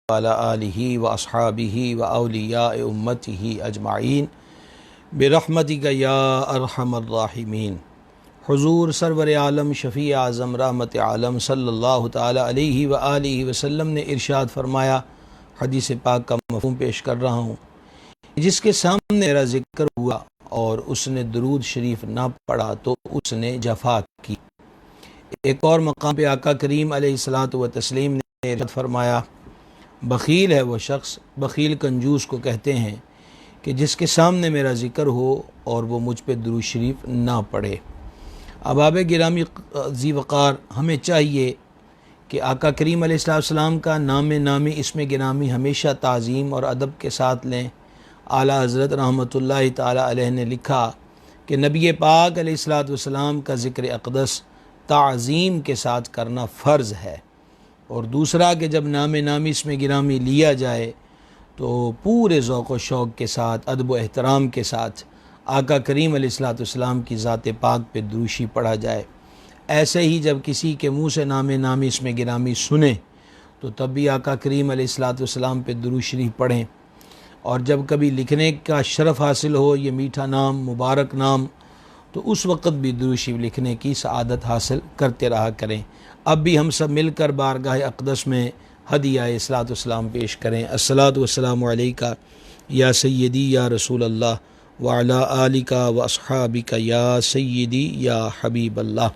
अला आलिहि व अस्हाबिहि व औलियाए उम्मतिहि अजमाइन बिरहमतिका या अरहमर राहिमीन। हुज़ूर सरवर आलम शफ़ी आज़म रहमत आलम सल्लल्लाहु ताला अलैहि व आलिहि वसल्लम ने इरशाद फरमाया, हदीस पाक का मफ़हूम पेश कर रहा हूँ, जिसके सामने मेरा ज़िक्र हुआ और उसने दुरूद शरीफ ना पढ़ा तो उसने जफ़ा की। एक और मकाम पे आका करीम अलैहिस्सलातु व तस्लीम ने इरशाद फरमाया, बख़ील है वो शख्स, बख़ील कंजूस को कहते हैं कि जिसके सामने मेरा ज़िक्र हो और वो मुझ पे दुरूद शरीफ ना पढ़े। अहबाब गिरामी ज़ी वक़ार, हमें चाहिए कि आका करीम अलैहिस्सलाम का नाम नामी इसमें गिरामी हमेशा ताज़ीम और अदब के साथ लें। आला हज़रत रहमतुल्लाहि ताला अलैह ने लिखा कि नबी पाक अलैहिस्सलाम का ज़िक्र अक़दस ताज़ीम के साथ करना फ़र्ज़ है, और दूसरा कि जब नाम नामी इसमें गिरामी लिया जाए तो पूरे ज़ौक़ व शौक़ के साथ, अदब व एहतराम के साथ आका करीम अलैहिस्सलाम की ज़ात पाक पे दुरूशी पढ़ा जाए। ऐसे ही जब किसी के मुँह से नाम नामी इसमें गिरामी सुने तो तब भी आका करीम अलैहिस्सलाम पे दुरूद शरीफ पढ़ें, और जब कभी लिखने का शरफ़ हासिल हो ये मीठा नाम, मुबारक नाम, तो उस वक़्त भी दुरूद शरीफ लिखने की सआदत हासिल करते रहा करें। अब भी हम सब मिलकर बारगाह अक़दस में हदिया सलातो सलाम पेश करें। अस्सलातु वस्सलामु अलैका या सय्यदी या रसूल अल्लाह व अला आलिका व अस्हाबिका या सय्यदी या हबीब अल्लाह।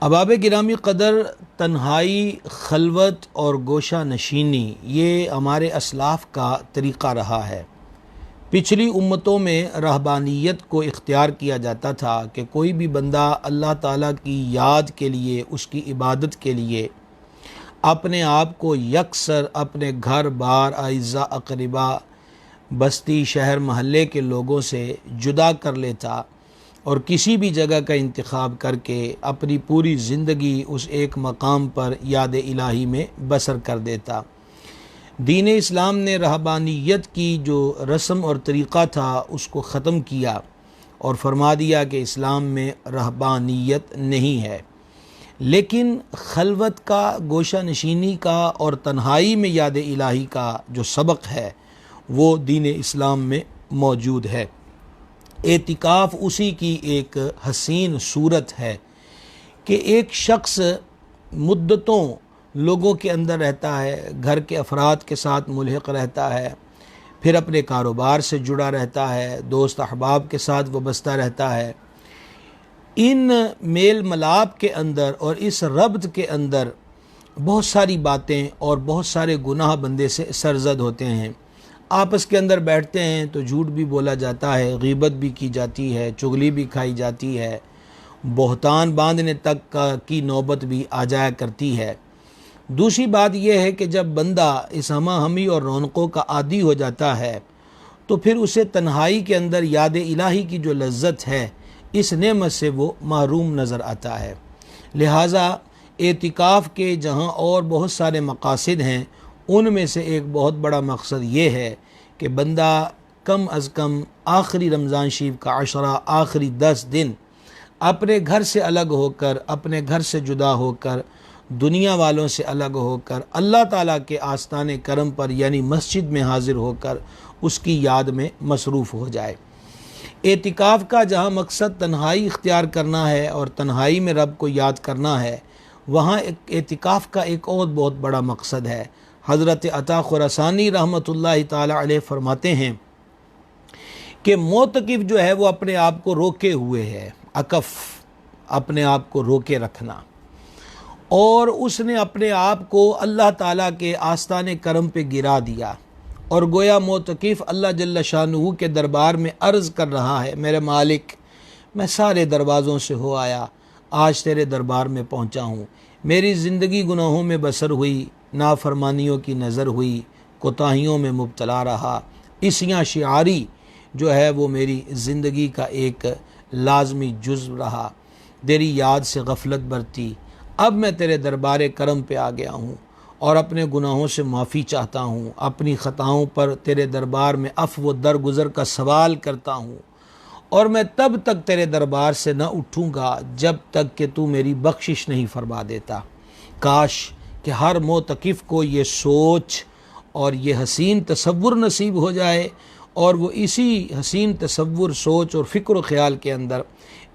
अहबाब गिरामी क़दर, तन्हाई, खलवत और गोशा नशीनी ये हमारे असलाफ़ का तरीक़ा रहा है। पिछली उम्मतों में रहबानियत को इख्तियार किया जाता था कि कोई भी बंदा अल्लाह ताला की याद के लिए, उसकी इबादत के लिए अपने आप को यकसर अपने घर बार, आइज़ा अक़रिबा, बस्ती, शहर, महल्ले के लोगों से जुदा कर लेता और किसी भी जगह का इंतखाब करके अपनी पूरी ज़िंदगी उस एक मकाम पर याद इलाही में बसर कर देता। दीन इस्लाम ने रहबानियत की जो रस्म और तरीक़ा था उसको ख़त्म किया और फरमा दिया कि इस्लाम में रहबानियत नहीं है, लेकिन खलवत का, गोशा नशीनी का और तन्हाई में याद इलाही का जो सबक है वो दीन इस्लाम में मौजूद है। एतिकाफ़ उसी की एक हसीन सूरत है कि एक शख्स मुद्दतों लोगों के अंदर रहता है, घर के अफराद के साथ मुल्हिक़ रहता है, फिर अपने कारोबार से जुड़ा रहता है, दोस्त अहबाब के साथ वाबस्ता रहता है। इन मेल मलाप के अंदर और इस रब्त के अंदर बहुत सारी बातें और बहुत सारे गुनाह बंदे से सरजद होते हैं। आपस के अंदर बैठते हैं तो झूठ भी बोला जाता है, ग़ीबत भी की जाती है, चुगली भी खाई जाती है, बहतान बांधने तक की नौबत भी आ जाया करती है। दूसरी बात यह है कि जब बंदा इस हमा हमी और रौनकों का आदी हो जाता है तो फिर उसे तन्हाई के अंदर याद इलाही की जो लज्जत है इस नेमत से वो महरूम नज़र आता है। लिहाजा एतिकाफ़ के जहाँ और बहुत सारे मकासद हैं, उनमें से एक बहुत बड़ा मकसद ये है कि बंदा कम अज़ कम आखिरी रमज़ान शरीफ का अशरा, आखिरी 10 दिन अपने घर से अलग होकर, अपने घर से जुदा होकर, दुनिया वालों से अलग होकर अल्लाह ताला के आस्ताने करम पर यानी मस्जिद में हाज़िर होकर उसकी याद में मसरूफ़ हो जाए। एतिकाफ़ का जहाँ मकसद तन्हाई इख्तियार करना है और तन्हाई में रब को याद करना है, वहाँ एतिकाफ़ का एक और बहुत बड़ा मकसद है। हज़रत अता खुरासानी रहमतुल्लाहि ताला अलैह फरमाते हैं कि मोतकिफ़ जो है वो अपने आप को रोके हुए है, अकफ़, अपने आप को रोके रखना, और उसने अपने आप को अल्लाह ताला के आस्ताने करम पे गिरा दिया और गोया मोतकिफ़ अल्लाह जल्ल शानुहु के दरबार में अर्ज़ कर रहा है, मेरे मालिक, मैं सारे दरवाज़ों से हो आया, आज तेरे दरबार में पहुँचा हूँ। मेरी ज़िंदगी गुनाहों में बसर हुई, नाफरमानियों की नज़र हुई, कोताहियों में मुब्तला रहा। इसियाँ शिआरी जो है वो मेरी ज़िंदगी का एक लाजमी जुज़्व रहा। तेरी याद से गफलत बरती। अब मैं तेरे दरबार करम पे आ गया हूँ और अपने गुनाहों से माफ़ी चाहता हूँ, अपनी ख़ताओं पर तेरे दरबार में अफ़्व व दरगुज़र का सवाल करता हूँ, और मैं तब तक तेरे दरबार से न उठूँगा जब तक कि तू मेरी बख्शिश नहीं फरमा देता। काश कि हर मोतकिफ़ को ये सोच और ये हसीन तसव्वुर नसीब हो जाए और वो इसी हसीन तसव्वुर, सोच और फ़िक्र व ख़याल के अंदर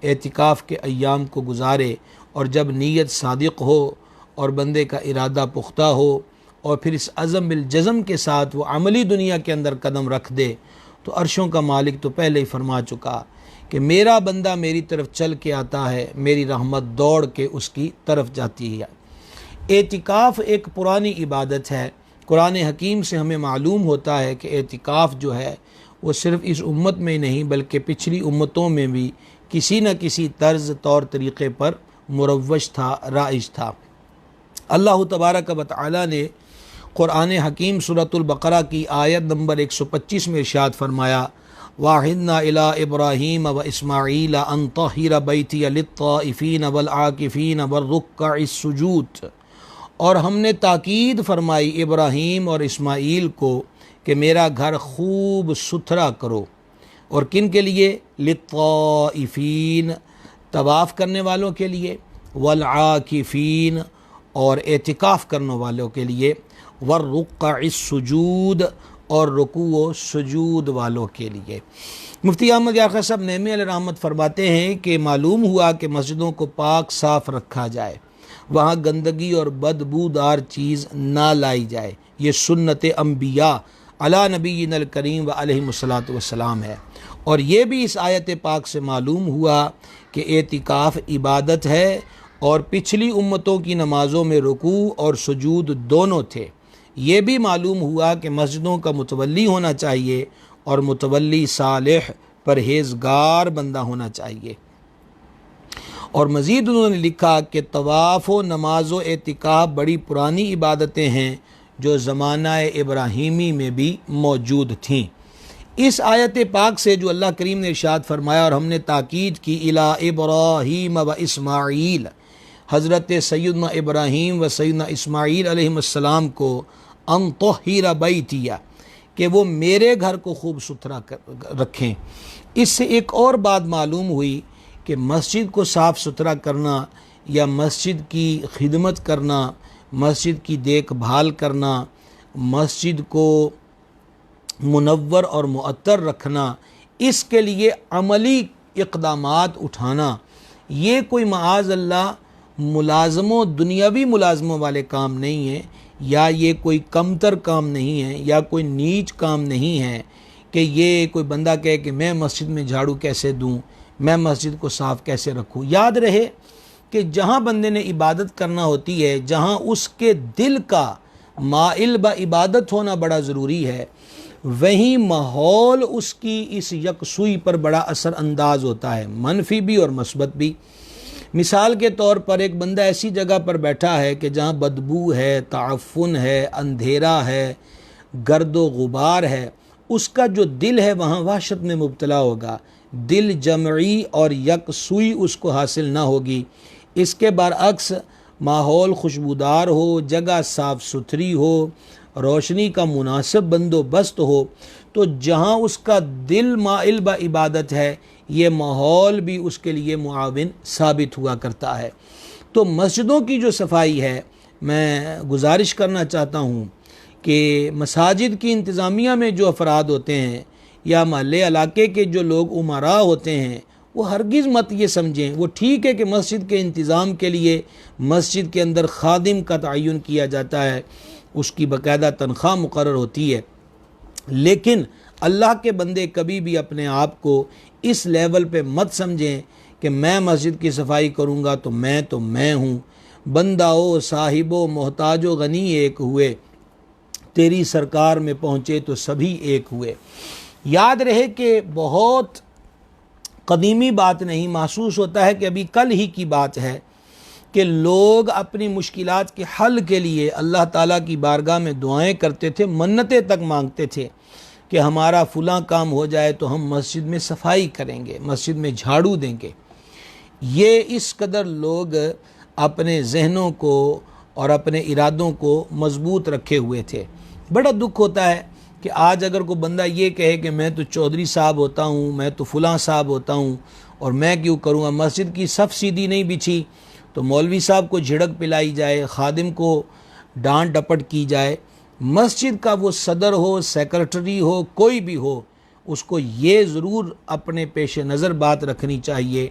एतिकाफ़ के अय्याम को गुजारे। और जब नीयत सादिक़ हो और बंदे का इरादा पुख्ता हो और फिर इस अज़म बिल जज़म के साथ वो अमली दुनिया के अंदर कदम रख दे, तो अर्शों का मालिक तो पहले ही फरमा चुका कि मेरा बंदा मेरी तरफ चल के आता है, मेरी रहमत दौड़ के उसकी तरफ जाती है। एतिकाफ़ एक पुरानी इबादत है। कुरान हकीम से हमें मालूम होता है कि एतिकाफ़ जो है वो सिर्फ़ इस उम्मत में नहीं बल्कि पिछली उम्मतों में भी किसी न किसी तर्ज तौर तरीक़े पर मुरव्वज था, राइज था। अल्लाह तबारक व तआला ने कुरान हकीम सूरतुल बकरा की आयत नंबर 125 में इरशाद फरमाया, वाहिदना इला इब्राहीम व इस्माईल अन तहिर बैतिय लित्ताइफीन वल आकिफीन वर्रुक्काइस सुजूद। और हमने ताकीद फरमाई इब्राहीम और इस्माईल को कि मेरा घर खूब सुथरा करो। और किन के लिए? लित्ताइफीन, तवाफ़ करने वालों के लिए, वल आकिफीन, और एतिकाफ़ करने वालों के लिए, वर्रुक्काइस सुजूद, और रुकू व सुजूद वालों के लिए। मुफ्ती अहमद यार साहब नईमी अलैहि रहमत फरमाते हैं कि मालूम हुआ कि मस्जिदों को पाक साफ़ रखा जाए, वहाँ गंदगी और बदबूदार चीज़ ना लाई जाए। ये सुन्नत अम्बिया अला नबील करीम व अलैहिस्सलातु वस्सलाम है। और ये भी इस आयत पाक से मालूम हुआ कि एतिकाफ़ इबादत है और पिछली उम्मतों की नमाज़ों में रुकू और सुजूद दोनों थे। ये भी मालूम हुआ कि मस्जिदों का मुतवल्ली होना चाहिए और मुतवल्ली सालिह परहेज़गार बंदा होना चाहिए। और मज़ीद उन्होंने लिखा कि तवाफ़ व नमाज व एतिकाफ़ बड़ी पुरानी इबादतें हैं जो ज़माना इब्राहीमी में भी मौजूद थीं। इस आयत पाक से जो अल्लाह करीम ने इरशाद फरमाया, और हमने ताकीद की इला इब्राहीम व इस्माईल, हज़रत सैयदना इब्राहीम व सैयदना इस्माईल अलैहिस्सलाम को अन तहिर बैतिया, कि वो मेरे घर को खूब सुथरा रखें। इससे एक और बात मालूम हुई कि मस्जिद को साफ़ सुथरा करना या मस्जिद की खिदमत करना, मस्जिद की देखभाल करना, मस्जिद को मुनव्वर और मुअत्तर रखना, इसके लिए अमली इक़दामात उठाना, ये कोई माआज़ अल्लाह मुलाज़मों, दुनियावी मुलाज़मों वाले काम नहीं है, या ये कोई कमतर काम नहीं है, या कोई नीच काम नहीं है कि ये कोई बंदा कहे कि मैं मस्जिद में झाड़ू कैसे दूँ, मैं मस्जिद को साफ़ कैसे रखूँ। याद रहे कि जहाँ बंदे ने इबादत करना होती है, जहाँ उसके दिल का माइल ब इबादत होना बड़ा ज़रूरी है, वहीं माहौल उसकी इस यकसुई पर बड़ा असर अंदाज होता है, मनफी भी और मस्बत भी। मिसाल के तौर पर एक बंदा ऐसी जगह पर बैठा है कि जहाँ बदबू है, ताफ़ुन है, अंधेरा है, गर्दो गुबार है, उसका जो दिल है वहाँ वहशत में मुब्तला होगा, दिल जमई और यकसुई उसको हासिल ना होगी। इसके बरअक्स माहौल खुशबूदार हो, जगह साफ़ सुथरी हो, रोशनी का मुनासिब बंदोबस्त हो, तो जहाँ उसका दिल माइल ब इबादत है, ये माहौल भी उसके लिए मुआविन साबित हुआ करता है। तो मस्जिदों की जो सफाई है, मैं गुजारिश करना चाहता हूँ कि मसाजिद की इंतज़ामिया में जो अफराद होते हैं या महल्ले इलाके के जो लोग उमरा होते हैं, वो हरगिज़ मत ये समझें, वो ठीक है कि मस्जिद के इंतज़ाम के लिए मस्जिद के अंदर खादिम का तयन किया जाता है, उसकी बाकायदा तनख्वाह मुकर्रर होती है, लेकिन अल्लाह के बंदे कभी भी अपने आप को इस लेवल पे मत समझें कि मैं मस्जिद की सफाई करूँगा तो मैं हूँ। बंदाओ साहिबो मोहताजो गनी एक हुए, तेरी सरकार में पहुँचे तो सभी एक हुए। याद रहे कि बहुत कदीमी बात नहीं, महसूस होता है कि अभी कल ही की बात है कि लोग अपनी मुश्किलात के हल के लिए अल्लाह ताला की बारगाह में दुआएं करते थे, मन्नतें तक मांगते थे कि हमारा फ़लाँ काम हो जाए तो हम मस्जिद में सफाई करेंगे, मस्जिद में झाड़ू देंगे। ये इस कदर लोग अपने जहनों को और अपने इरादों को मजबूत रखे हुए थे। बड़ा दुख होता है कि आज अगर कोई बंदा ये कहे कि मैं तो चौधरी साहब होता हूँ, मैं तो फ़लाँ साहब होता हूँ और मैं क्यों करूँगा, मस्जिद की सफ़ सीधी नहीं बिछी तो मौलवी साहब को झिड़क पिलाई जाए, खादिम को डांट डपट की जाए। मस्जिद का वो सदर हो, सेक्रेटरी हो, कोई भी हो, उसको ये ज़रूर अपने पेश नज़र बात रखनी चाहिए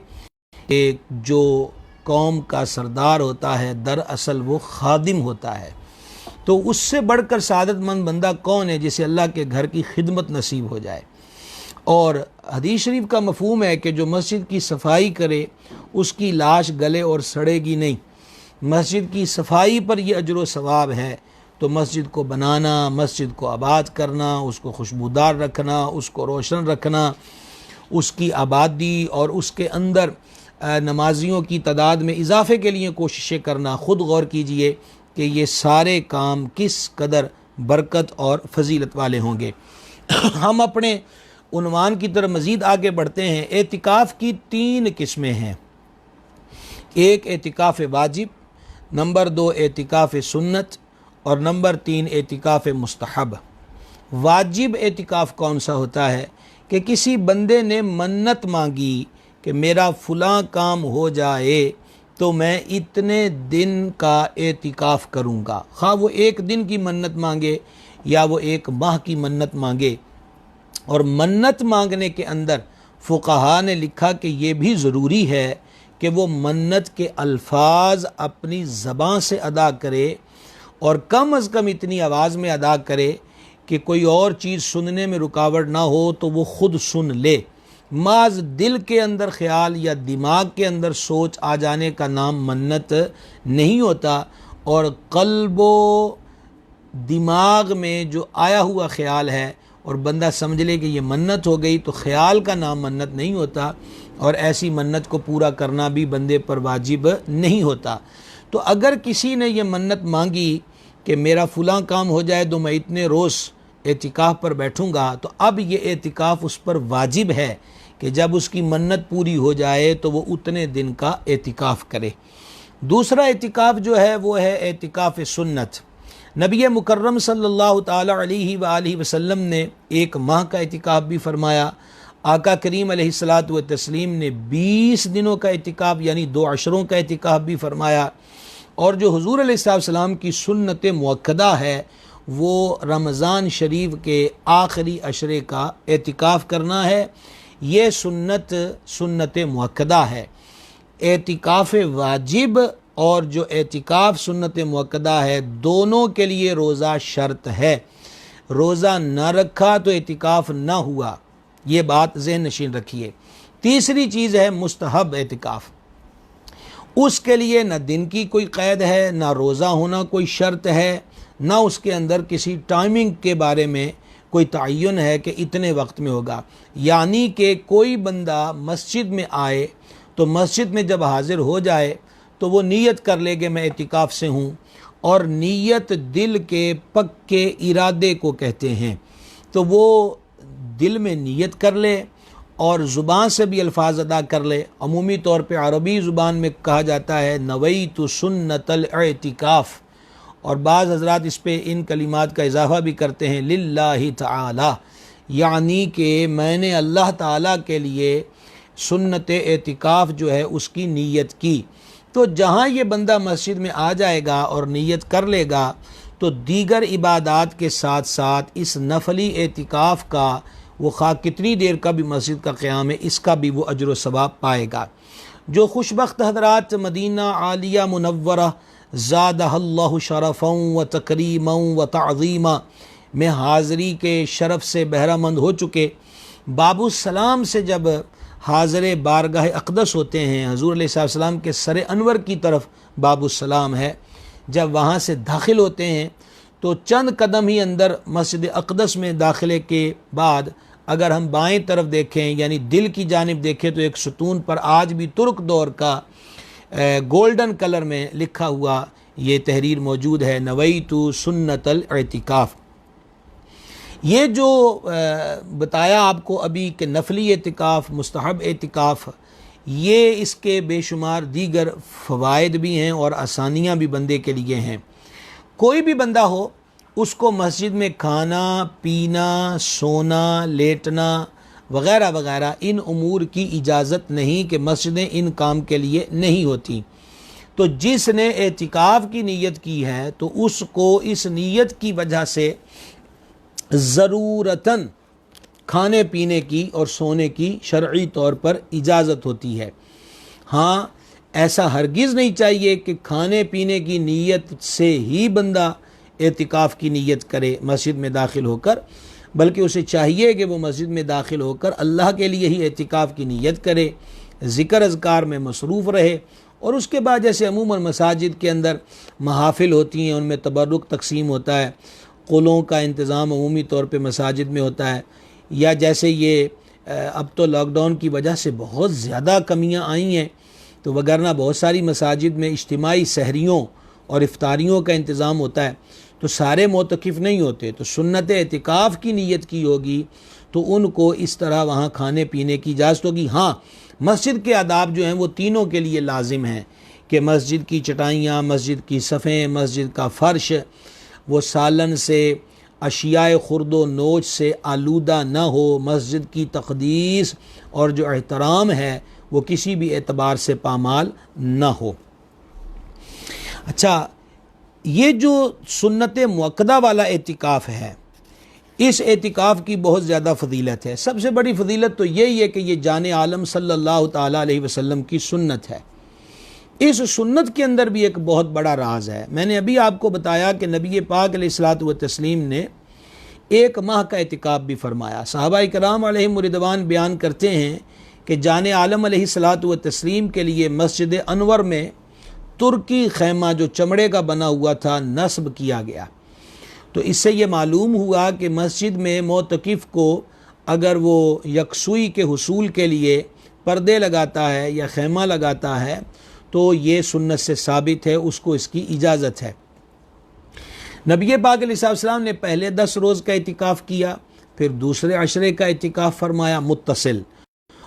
कि जो कौम का सरदार होता है दरअसल वो खादिम होता है। तो उससे बढ़कर सादतमंद बंदा कौन है जिसे अल्लाह के घर की खिदमत नसीब हो जाए। और हदीस शरीफ का मफहूम है कि जो मस्जिद की सफाई करे उसकी लाश गले और सड़ेगी नहीं। मस्जिद की सफाई पर यह अजर व सवाब है। तो मस्जिद को बनाना, मस्जिद को आबाद करना, उसको खुशबूदार रखना, उसको रोशन रखना, उसकी आबादी और उसके अंदर नमाजियों की तादाद में इजाफ़े के लिए कोशिशें करना, ख़ुद गौर कीजिए कि ये सारे काम किस कदर बरकत और फजीलत वाले होंगे। हम अपने उन्वान की तरफ मज़ीद आगे बढ़ते हैं। एतिकाफ़ की 3 किस्में हैं। एक एतिकाफ़ वाजिब, नंबर 2 एतिकाफ़ सुन्नत और नंबर 3 एतिकाफ़ मुस्तहब। वाजिब एतिकाफ़ कौन सा होता है कि किसी बंदे ने मन्नत मांगी कि मेरा फ़लाँ काम हो जाए तो मैं इतने दिन का एतिकाफ़ करूँगा। ख़ा वो 1 दिन की मन्नत मांगे या वो 1 माह की मन्नत मांगे। और मन्नत मांगने के अंदर फ़ुक़हा ने लिखा कि ये भी ज़रूरी है कि वो मन्नत के अल्फाज अपनी ज़बान से अदा करे और कम अज़ कम इतनी आवाज़ में अदा करे कि कोई और चीज़ सुनने में रुकावट ना हो, तो वो ख़ुद सुन ले। माज दिल के अंदर ख्याल या दिमाग के अंदर सोच आ जाने का नाम मन्नत नहीं होता। और क़ल्बो दिमाग में जो आया हुआ ख्याल है और बंदा समझ ले कि ये मन्नत हो गई, तो ख्याल का नाम मन्नत नहीं होता। और ऐसी मन्नत को पूरा करना भी बंदे पर वाजिब नहीं होता। तो अगर किसी ने ये मन्नत मांगी कि मेरा फ़लाँ काम हो जाए तो मैं इतने रोज़ एतिकाफ़ पर बैठूँगा, तो अब ये एतिकाफ़ उस पर वाजिब है कि जब उसकी मन्नत पूरी हो जाए तो वो उतने दिन का एतिकाफ़ करे। दूसरा एतिकाफ़ जो है वो है एतिकाफ़ सुन्नत। नबी मुकर्रम सल्लल्लाहु ताला अलैहि वालैहि वसल्लम ने 1 माह का एतिकाफ़ भी फरमाया। आका करीम अलैहिस्सलातु व तस्लीम ने 20 दिनों का एतिकाफ़ यानी 2 अशरों का एतिकाफ़ भी फरमाया। और जो हुज़ूर अलैहिस्सलाम की सुन्नत मुअक्कदा है वो रमज़ान शरीफ के आखिरी अशरे का एतिकाफ़ करना है। ये सुन्नत मुअक्कदा है। एतिकाफ़ वाजिब और जो एतिकाफ़ सुन्नत मुअक्कदा है दोनों के लिए रोज़ा शर्त है। रोज़ा न रखा तो एतिकाफ़ न हुआ, ये बात ज़हन नशीन रखिए। तीसरी चीज़ है मुस्तहब एतिकाफ़। उसके लिए न दिन की कोई क़ैद है, न रोज़ा होना कोई शर्त है, न उसके अंदर किसी टाइमिंग के बारे में कोई तयन है कि इतने वक्त में होगा। यानी कि कोई बंदा मस्जिद में आए तो मस्जिद में जब हाज़िर हो जाए तो वो नीयत कर ले कि मैं एतिकाफ़ से हूँ। और नीयत दिल के पक्के इरादे को कहते हैं। तो वो दिल में नीयत कर ले और ज़ुबान से भी अल्फाज अदा कर ले। अमूमी तौर पे अरबी ज़ुबान में कहा जाता है नवैतु सुन्नतल एतिकाफ़। और बाज़ हज़रात इस पे इन कलिमात का इजाफ़ा भी करते हैं लिल्लाहि ताला, यानी कि मैंने अल्लाह ताला के लिए सुन्नत एतिकाफ़ जो है उसकी नीयत की। तो जहाँ ये बंदा मस्जिद में आ जाएगा और नीयत कर लेगा तो दीगर इबादात के साथ साथ इस नफली एतिकाफ़ का वो खा कितनी देर का भी मस्जिद का क़याम है इसका भी वो अजर व सवाब पाएगा। जो खुशबख्त हज़रात मदीना आलिया मुनव्वरा ज़ादहल्लाहु शरफ़न व तकरीमन व तअज़ीमा में हाज़री के शरफ़ से बहरामंद हो चुके, बाबुस्सलाम से जब हाज़िर बारगाह अक़दस होते हैं, हुज़ूर अलैहिस्सलाम के सर अनवर की तरफ बाबुस्सलाम है, जब वहाँ से दाखिल होते हैं तो चंद कदम ही अंदर मस्जिद अक़दस में दाखिले के बाद अगर हम बाएं तरफ देखें यानी दिल की जानिब देखें तो एक सतून पर आज भी तुर्क दौर का गोल्डन कलर में लिखा हुआ ये तहरीर मौजूद है, नवैतु सुन्नतल एतिकाफ़। ये जो बताया आपको अभी कि नफली एतिकाफ़, मुस्तहब एतिकाफ़, ये इसके बेशुमार दीगर फ़वाइद भी हैं और आसानियाँ भी बंदे के लिए हैं। कोई भी बंदा हो उसको मस्जिद में खाना पीना, सोना, लेटना वग़ैरह वग़ैरह इन उमूर की इजाज़त नहीं कि मस्जिदें इन काम के लिए नहीं होती। तो जिसने एतिकाफ़ की नीयत की है तो उसको इस नीयत की वजह से ज़रूरतन खाने पीने की और सोने की शरई तौर पर इजाज़त होती है। हाँ, ऐसा हरगिज़ नहीं चाहिए कि खाने पीने की नीयत से ही बंदा एतिकाफ़ की नीयत करे मस्जिद में दाखिल होकर, बल्कि उसे चाहिए कि वो मस्जिद में दाखिल होकर अल्लाह के लिए ही एतिकाफ़ की नीयत करे, ज़िक्र अज़कार में मसरूफ़ रहे। और उसके बाद जैसे अमूमन मसाजिद के अंदर महाफ़िल होती हैं, उनमें तबरुक तकसीम होता है, कुलों का इंतज़ाम अमूमी तौर पे मसाजिद में होता है, या जैसे ये अब तो लॉकडाउन की वजह से बहुत ज़्यादा कमियां आई हैं, तो वगरना बहुत सारी मसाजिद में इज्तिमाई सहरियों और इफ्तारियों का इंतज़ाम होता है, तो सारे मोतकिफ़ नहीं होते। तो सुन्नत एतिकाफ़ की नीयत की होगी तो उनको इस तरह वहाँ खाने पीने की इजाज़त होगी। हाँ, मस्जिद के आदाब जो हैं वो तीनों के लिए लाजिम हैं कि मस्जिद की चटाइयाँ, मस्जिद की सफ़ें, मस्जिद का फ़र्श वो सालन से, अशियाए खुर्दो नोच से आलूदा न हो, मस्जिद की तक़दीस और जो एहतराम है वो किसी भी एतबार से पामाल न हो। अच्छा, ये जो सुन्नत मुअक्कदा वाला एतिकाफ़ है, इस एतिकाफ़ की बहुत ज़्यादा फ़जीलत है। सबसे बड़ी फ़जीलत तो यही है कि ये जाने आलम सल्लल्लाहु ताला अलैहि वसल्लम की सुन्नत है। इस सुन्नत के अंदर भी एक बहुत बड़ा राज है। मैंने अभी आपको बताया कि नबी पाक अलैहिस्सलातु व तस्लीम ने 1 माह का एतिकाफ़ भी फरमाया। सहाबाए किराम अलैहिम रिदवान बयान करते हैं कि जाने आलम अलैहिस्सलातु व तस्लीम के लिए मस्जिद अनवर में तुर्की खैमा जो चमड़े का बना हुआ था नस्ब किया गया। तो इससे ये मालूम हुआ कि मस्जिद में मोतकिफ़ को अगर वो यकसुई के हुसूल के लिए पर्दे लगाता है या खैमा लगाता है तो ये सुन्नत से साबित है, उसको इसकी इजाज़त है। नबी पाक अलैहिस्सलाम ने पहले 10 रोज़ का इतिकाफ़ किया, फिर दूसरे अशरे का इतिकाफ़ फरमाया मुत्तसिल,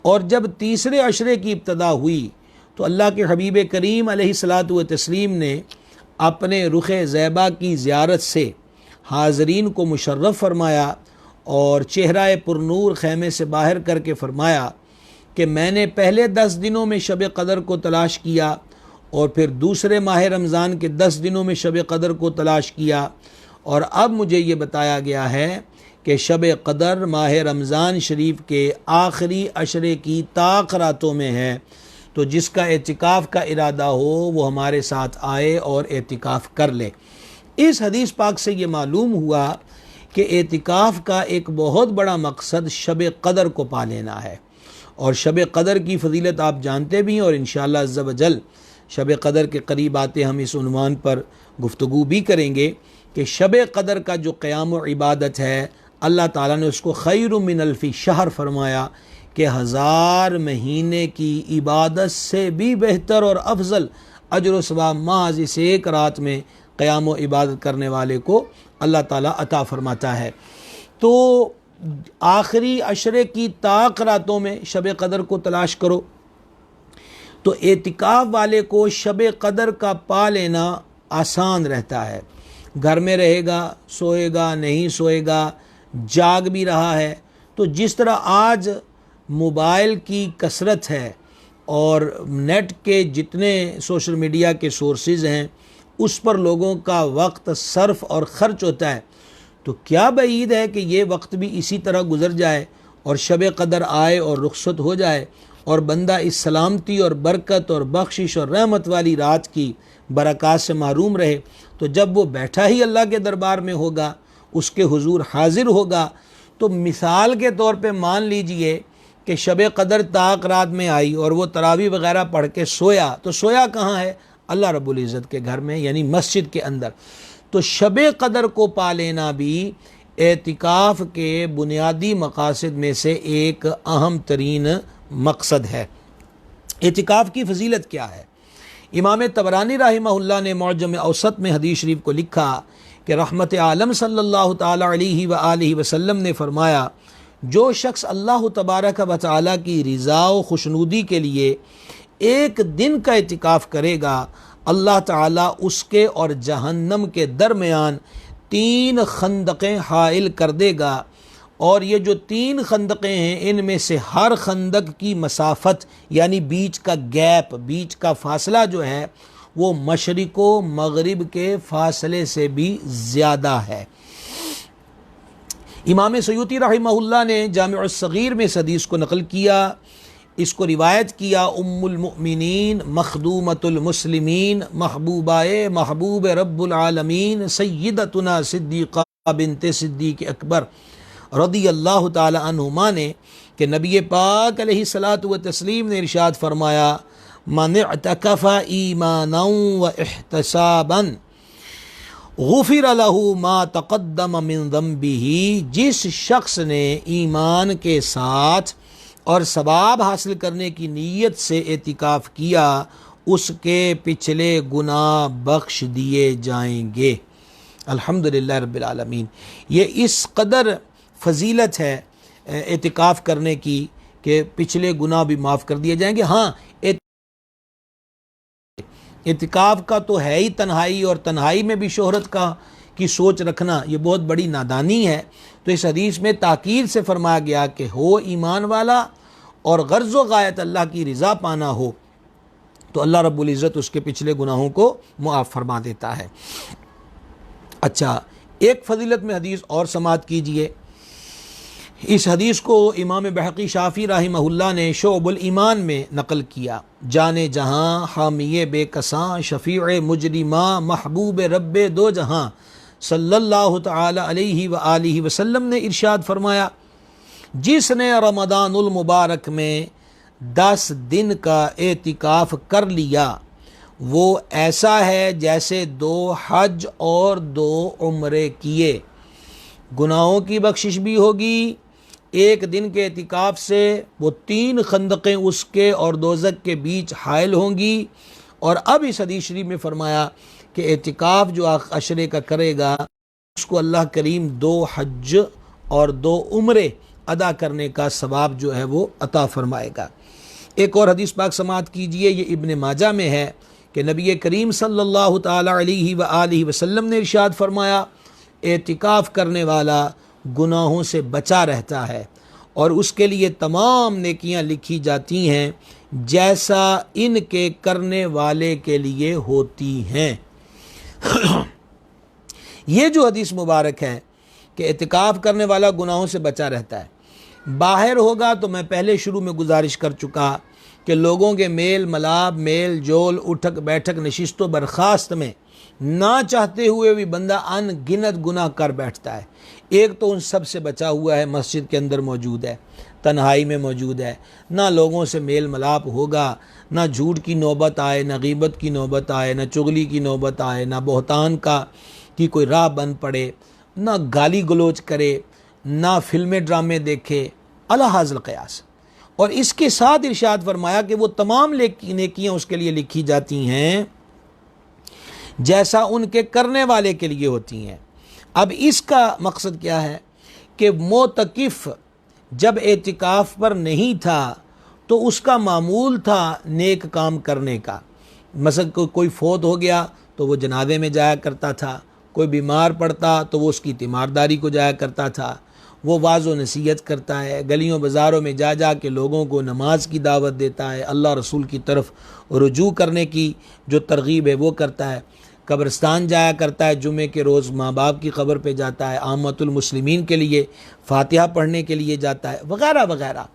और जब तीसरे अशरे की इब्तदा हुई तो अल्लाह के हबीब करीम अलैहिस्सलातु व तस्लीम ने अपने रुख़ ज़ैबा की ज़ियारत से हाज़रीन को मुशर्रफ़ फरमाया और चेहरा पुरनूर खैमे से बाहर करके फरमाया कि मैंने पहले 10 दिनों में शब क़दर को तलाश किया और फिर दूसरे माह रमज़ान के 10 दिनों में शब क़दर को तलाश किया, और अब मुझे ये बताया गया है कि शब क़दर माह रमज़ान शरीफ के आखिरी अशरे की ताक़ रातों में है। तो जिसका एतिकाफ़ का इरादा हो वो हमारे साथ आए और एतिकाफ़ कर ले। इस हदीस पाक से ये मालूम हुआ कि एतिकाफ़ का एक बहुत बड़ा मकसद शब क़दर को पा लेना है, और शब क़दर की फ़जीलत आप जानते भी हैं, और इंशाअल्लाह अज़्ज़ा व जल शब क़दर के करीब आते हम इस उन्वान पर गुफ्तगू भी करेंगे कि शब क़दर का जो क़याम व इबादत है, अल्लाह ताला ने उसको खैरुम मिन अल्फ़ि शहर फरमाया कि 1000 महीने की इबादत से भी बेहतर और अफजल अजर व सवाब महज इस एक रात में क़याम व इबादत करने वाले को अल्लाह ताला अता फरमाता है। तो आखिरी अशरे की ताक़ रातों में शब क़दर को तलाश करो। तो एतिकाफ़ वाले को शब क़दर का पा लेना आसान रहता है। घर में रहेगा, सोएगा, नहीं सोएगा, जाग भी रहा है। तो जिस तरह आज मोबाइल की कसरत है और नेट के जितने सोशल मीडिया के सोर्सेज हैं उस पर लोगों का वक्त सर्फ और ख़र्च होता है, तो क्या बईद है कि ये वक्त भी इसी तरह गुज़र जाए और शब क़दर आए और रुखसत हो जाए और बंदा इस सलामती और बरकत और बख्शिश और रहमत वाली रात की बरक़ात से महरूम रहे। तो जब वो बैठा ही अल्लाह के दरबार में होगा, उसके हुजूर हाजिर होगा, तो मिसाल के तौर पे मान लीजिए कि शब क़दर ताक़ रात में आई और वो तरावी वग़ैरह पढ़ के सोया, तो सोया कहाँ है? अल्लाह रब्बुल इज़्ज़त के घर में, यानी मस्जिद के अंदर। तो शब क़दर को पा लेना भी एतिकाफ़ के बुनियादी मकासद में से एक अहम तरीन मकसद है। एतिकाफ़ की फ़जीलत क्या है? इमाम तबरानी रहमहुल्लाह ने मुअज्जम औसत में हदीस शरीफ को लिखा कि रहमत आलम सल्लल्लाहु ताला अलैहि व आलिहि वसल्लम ने फरमाया, जो शख्स अल्लाह तबारक व तआला की रिज़ा व खुशनुदी के लिए एक दिन का एतिकाफ़ करेगा, अल्लाह ताला उसके और जहन्नम के दरमियान 3 खंदक़ें हाइल कर देगा, और ये जो 3 खंदक़ें हैं इनमें से हर खंदक की मसाफत यानी बीच का गैप, बीच का फासला जो है वो मशरिको मगरिब के फासले से भी ज़्यादा है। इमाम सयूती रहमहुल्लाह ने जामिउस सगीर में इस हदीस को नकल किया, इसको रिवायत किया। उम्मुल मुमिनीन मखदूमतुल मुस्लिमीन महबूबाए महबूब रब्बुल आलमीन सय्यदतुना सिद्दीक़ा बिन्ते सिद्दीक़ अकबर रदियल्लाहु ताला अन्हुमा ने कि नबी पाक अलैहिस्सलातु व तस्लीम ने इरशाद फरमाया, मन इअतकफ़ ईमानन व इहतिसाबन गुफ़िर लहू मा तक़द्दम मिन ज़ंबिही। जिस शख्स ने ईमान के साथ और सवाब हासिल करने की नीयत से एतिकाफ़ किया, उसके पिछले गुनाह बख्श दिए जाएंगे। अल्हम्दुलिल्लाह रब्बिल आलमीन। ये इस कदर फजीलत है एतिकाफ़ करने की कि पिछले गुनाह भी माफ़ कर दिए जाएंगे। हाँ, एतिकाफ़ का तो है ही तन्हाई, और तन्हाई में भी शोहरत की सोच रखना ये बहुत बड़ी नादानी है। तो इस हदीस में ताकीद से फरमाया गया कि हो ईमान वाला और गर्ज़ व गायत अल्लाह की रज़ा पाना हो तो अल्लाह रब्बुल इज़्ज़त उसके पिछले गुनाहों को मुआफ़ फरमा देता है। अच्छा, एक फ़जीलत में हदीस और समात कीजिए। इस हदीस को इमाम बहक़ी शाफ़ी रहमहुल्लाह ने शोअबुल ईमान में नकल किया। जाने जहाँ हामिये बेकसां शफ़ीअ मुजरिमा महबूब रब्बे दो जहाँ सल्लल्लाहु तआला अलैहि व आलिहि वसल्लम ने इरशाद फरमाया, जिसने रमज़ानुल मुबारक में 10 दिन का एतिकाफ़ कर लिया वो ऐसा है जैसे 2 हज और 2 उम्रे किए। गुनाहों की बख्शिश भी होगी। एक दिन के एतिकाफ़ से वो 3 खंदकें उसके और दोज़ख के बीच हायल होंगी। और अब इस हदीस शरीफ में फरमाया कि एतिकाफ़ जो अशरे का करेगा उसको अल्लाह करीम 2 हज और 2 उम्रे अदा करने का सवाब जो है वो अता फरमाएगा। एक और हदीस पाक समात कीजिए, ये इब्न माजा में है कि नबी करीम सल्लल्लाहु ताला अलैहि व आलिहि वसल्लम ने इरशाद फरमाया, एतिकाफ़ करने वाला गुनाहों से बचा रहता है और उसके लिए तमाम नेकियां लिखी जाती हैं जैसा इनके करने वाले के लिए होती हैं। ये जो हदीस मुबारक है कि एतिकाफ़ करने वाला गुनाहों से बचा रहता है। बाहर होगा तो मैं पहले शुरू में गुजारिश कर चुका कि लोगों के मेल मलाप, मेल जोल, उठक बैठक, नशिस्त व बर्खास्त में ना चाहते हुए भी बंदा अनगिनत गुनाह कर बैठता है। एक तो उन सब से बचा हुआ है, मस्जिद के अंदर मौजूद है, तन्हाई में मौजूद है, ना लोगों से मेल मलाप होगा, ना झूठ की नौबत आए, ना गीबत की नौबत आए, ना चुगली की नौबत आए, ना बहतान की कोई राह बन पड़े, ना गाली गलोच करे, ना फिल्में ड्रामे देखे, अला हाज़िल क़यास। और इसके साथ इरशाद फरमाया कि वो तमाम नेकियां उसके लिए लिखी जाती हैं जैसा उनके करने वाले के लिए होती हैं। अब इसका मकसद क्या है कि मोतकिफ़ जब एतिकाफ़ पर नहीं था तो उसका मामूल था नेक काम करने का। मसलन कोई फोत हो गया तो वो जनाजे में जाया करता था, कोई बीमार पड़ता तो वो उसकी तीमारदारी को जाया करता था, वो वाज़ो नसीहत करता है, गलियों बाज़ारों में जा जा के लोगों को नमाज की दावत देता है, अल्लाह रसूल की तरफ रुजू करने की जो तरगीब है वो करता है, कब्रिस्तान जाया करता है, जुमे के रोज़ माँ बाप की क़ब्र पे जाता है, आमतुल मुस्लिमीन के लिए फ़ातिहा पढ़ने के लिए जाता है, वगैरह वगैरह।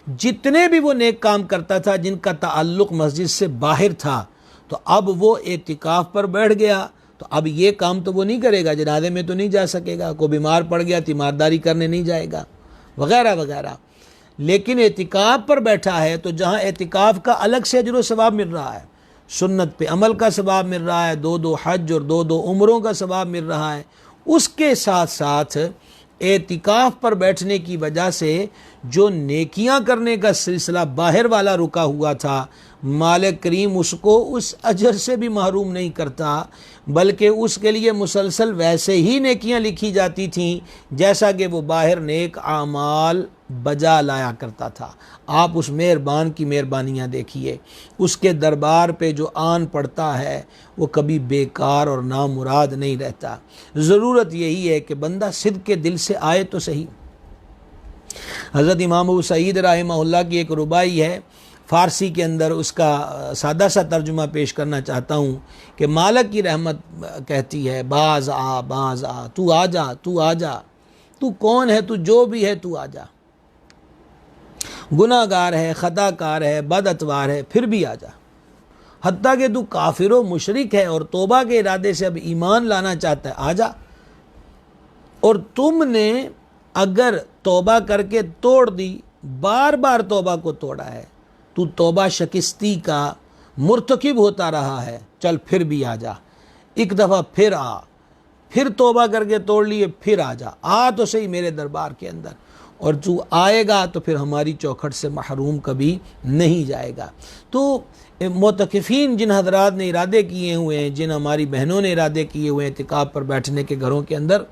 जितने भी वो नेक काम करता था जिनका ताल्लुक़ मस्जिद से बाहर था, तो अब वो एतिकाफ़ पर बैठ गया तो अब ये काम तो वो नहीं करेगा, जनाजे में तो नहीं जा सकेगा, कोई बीमार पड़ गया तीमारदारी करने नहीं जाएगा, वगैरह वगैरह। लेकिन एतिकाफ़ पर बैठा है तो जहाँ एतिकाफ़ का अलग से अजर व सवाब मिल रहा है, सुन्नत पे अमल का सवाब मिल रहा है, 2-2 हज और 2-2 उम्रों का सवाब मिल रहा है, उसके साथ साथ एतिकाफ़ पर बैठने की वजह से जो नेकियां करने का सिलसिला बाहर वाला रुका हुआ था, मालिक करीम उसको उस अजर से भी महरूम नहीं करता, बल्कि उसके लिए मुसलसल वैसे ही नेकियां लिखी जाती थीं जैसा कि वो बाहर नेक आमाल बजा लाया करता था। आप उस मेहरबान की मेहरबानियाँ देखिए, उसके दरबार पे जो आन पड़ता है वो कभी बेकार और नामुराद नहीं रहता। ज़रूरत यही है कि बंदा सिद्क़ के दिल से आए तो सही। हज़रत इमाम अबू सईद रहमहुल्लाह की एक रुबाई है, फ़ारसी के अंदर उसका सादा सा तर्जुमा पेश करना चाहता हूँ कि मालिक की रहमत कहती है, बाज़ आ, तू आ जा, तू आ जा, तू कौन है, तू जो भी है तू आ जा, गुनाहगार है, ख़ताकार है, बदअतवार है, फिर भी आ जा। हत्ता कि तू काफिर व मुशरिक है और तौबा के इरादे से अब ईमान लाना चाहता है, आ जा। और तुमने अगर तौबा करके तोड़ दी, बार बार तौबा को तोड़ा है, तू तौबा शिकस्ती का मुर्तकिब होता रहा है, चल फिर भी आ जा, एक दफ़ा फिर आ, फिर तौबा करके तोड़ लिए, फिर आ जा, आ तो सही मेरे दरबार के अंदर, और तू आएगा तो फिर हमारी चौखट से महरूम कभी नहीं जाएगा। तो मोतकिफ़ीन जिन हजरात ने इरादे किए हुए हैं, जिन हमारी बहनों ने इरादे किए हुए हैं एतिकाफ़ पर बैठने के घरों के अंदर,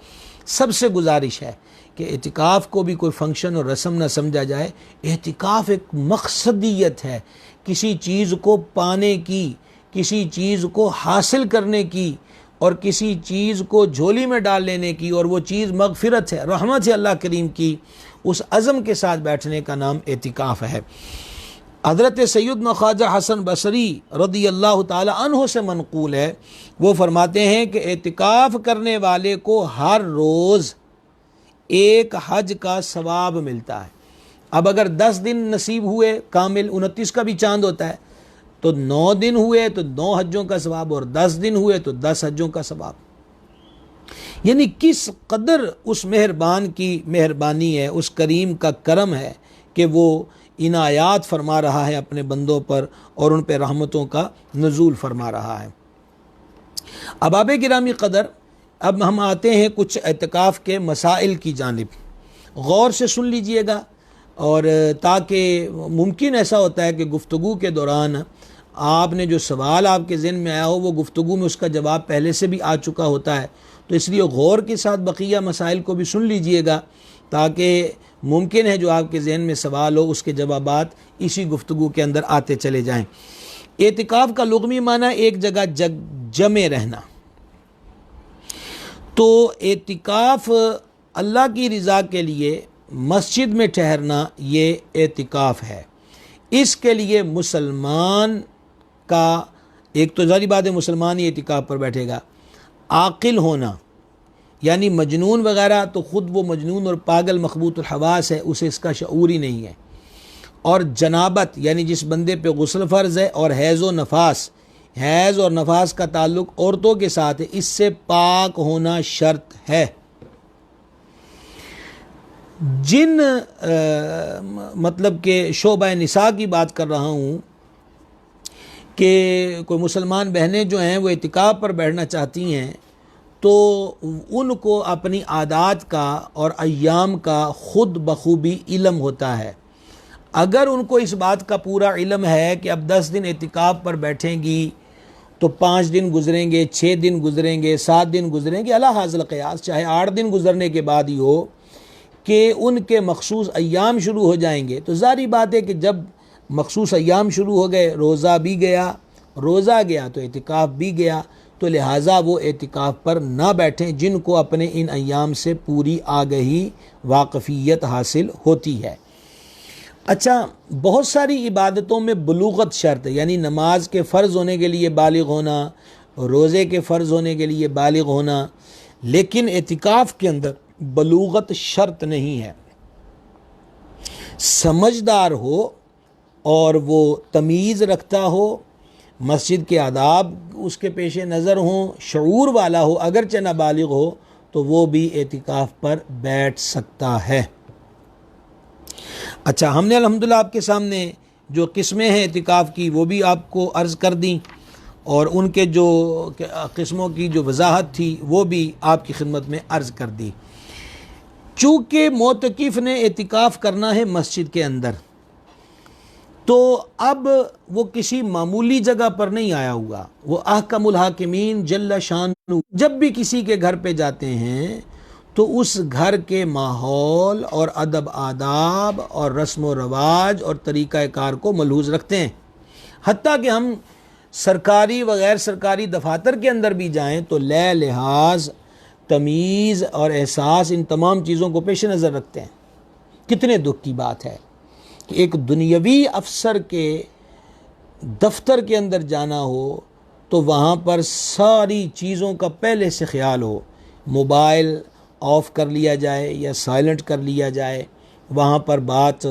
सबसे गुजारिश है कि एतिकाफ़ को भी कोई फंक्शन और रस्म ना समझा जाए। एतिकाफ़ एक मकसदियत है, किसी चीज़ को पाने की, किसी चीज़ को हासिल करने की, और किसी चीज़ को झोली में डाल लेने की, और वो चीज़ मगफ़िरत है, रहमत है अल्लाह करीम की, उस अज़म के साथ बैठने का नाम एतिकाफ़ है। हज़रत सैयदना ख्वाजा हसन बसरी रदी अल्लाह ताला अन्हु से मनक़ूल है, वो फरमाते हैं कि एतिकाफ़ करने वाले को हर रोज़ एक हज का सवाब मिलता है। अब अगर 10 दिन नसीब हुए कामिल, 29 का भी चांद होता है, तो 9 दिन हुए तो 9 हज्जों का सवाब, और 10 दिन हुए तो 10 हज्जों का सवाब। यानी किस कदर उस मेहरबान की मेहरबानी है, उस करीम का करम है कि वो इनायात फरमा रहा है अपने बंदों पर, और उन पर रहमतों का नज़ूल फरमा रहा है। अहबाब गिरामी क़दर, अब हम आते हैं कुछ एतिकाफ़ के मसाइल की जानिब। गौर से सुन लीजिएगा, और ताकि मुमकिन ऐसा होता है कि गुफ्तगू के दौरान आपने जो सवाल आपके ज़हन में आया हो वो गुफ्तगू में उसका जवाब पहले से भी आ चुका होता है, तो इसलिए गौर के साथ बकिया मसाइल को भी सुन लीजिएगा, ताकि मुमकिन है जो आपके जहन में सवाल हो उसके जवाबात इसी गुफ्तगू के अंदर आते चले जाएं। एतिकाफ़ का लुग़वी माना एक जगह जमे रहना। तो एतिकाफ़ अल्लाह की रज़ा के लिए मस्जिद में ठहरना, ये एतिकाफ़ है। इसके लिए मुसलमान का, एक तो ज़ाहिर बात है मुसलमान ही एतिकाफ़ पर बैठेगा, आकिल होना, यानी मजनून वगैरह तो ख़ुद वो मजनून और पागल मखबूतुल हवास है, उसे इसका शऊर ही नहीं है। और जनाबत, यानी जिस बंदे पे गुस्ल फ़र्ज़ है, और हैज़ व नफास, हैज़ और नफास का ताल्लुक़ औरतों के साथ है, इससे पाक होना शर्त है। जिन मतलब के शोबा निसा की बात कर रहा हूँ कि कोई मुसलमान बहनें जो हैं वो एतिकाफ़ पर बैठना चाहती हैं, तो उनको अपनी आदात का और अय्याम का ख़ुद बखूबी इल्म होता है। अगर उनको इस बात का पूरा इल्म है कि अब 10 दिन एतिकाफ़ पर बैठेंगी तो 5 दिन गुजरेंगे, 6 दिन गुजरेंगे, 7 दिन गुजरेंगे, अला हाज़िल क़यास, चाहे 8 दिन गुजरने के बाद ही हो कि उनके मखसूस अय्याम शुरू हो जाएंगे, तो ज़ाहिर बात है कि जब मखसूस अय्याम शुरू हो गए, रोज़ा भी गया, रोज़ा गया तो एतिकाफ़ भी गया, तो लिहाजा वो एतिकाफ़ पर ना बैठें जिनको अपने इन अय्याम से पूरी आगही वाक़फ़ियत हासिल होती है। अच्छा, बहुत सारी इबादतों में बलूगत शर्त है, यानी नमाज के फ़र्ज़ होने के लिए बालिग होना, रोज़े के फ़र्ज़ होने के लिए बालिग होना, लेकिन एतिकाफ़ के अंदर बलूगत शर्त नहीं है। समझदार हो और वो तमीज़ रखता हो, मस्जिद के आदाब उसके पेश नज़र हों, शऊर वाला हो, अगरचे नाबालिग हो, तो वो भी एतिकाफ़ पर बैठ सकता है। अच्छा, हमने अल्हम्दुलिल्लाह आपके सामने जो किस्में हैं एतिकाफ़ की वो भी आपको अर्ज़ कर दी, और उनके जो किस्मों की जो वजाहत थी वो भी आपकी खिदमत में अर्ज़ कर दी। चूँकि मोतकिफ़ ने एतिकाफ़ करना है मस्जिद के अंदर, तो अब वो किसी मामूली जगह पर नहीं आया हुआ, वो अहकमुल हाकिमीन जल्ल शानु जब भी किसी के घर पे जाते हैं तो उस घर के माहौल और अदब आदाब और रस्म व रवाज और तरीक़ा कार को मलहूज़ रखते हैं। हत्ता कि हम सरकारी व गैर सरकारी दफातर के अंदर भी जाएं तो लै लिहाज, तमीज़ और एहसास, इन तमाम चीज़ों को पेश नज़र रखते हैं। कितने दुख की बात है कि एक दुनियावी अफसर के दफ्तर के अंदर जाना हो तो वहाँ पर सारी चीज़ों का पहले से ख्याल हो, मोबाइल ऑफ़ कर लिया जाए या साइलेंट कर लिया जाए, वहाँ पर बात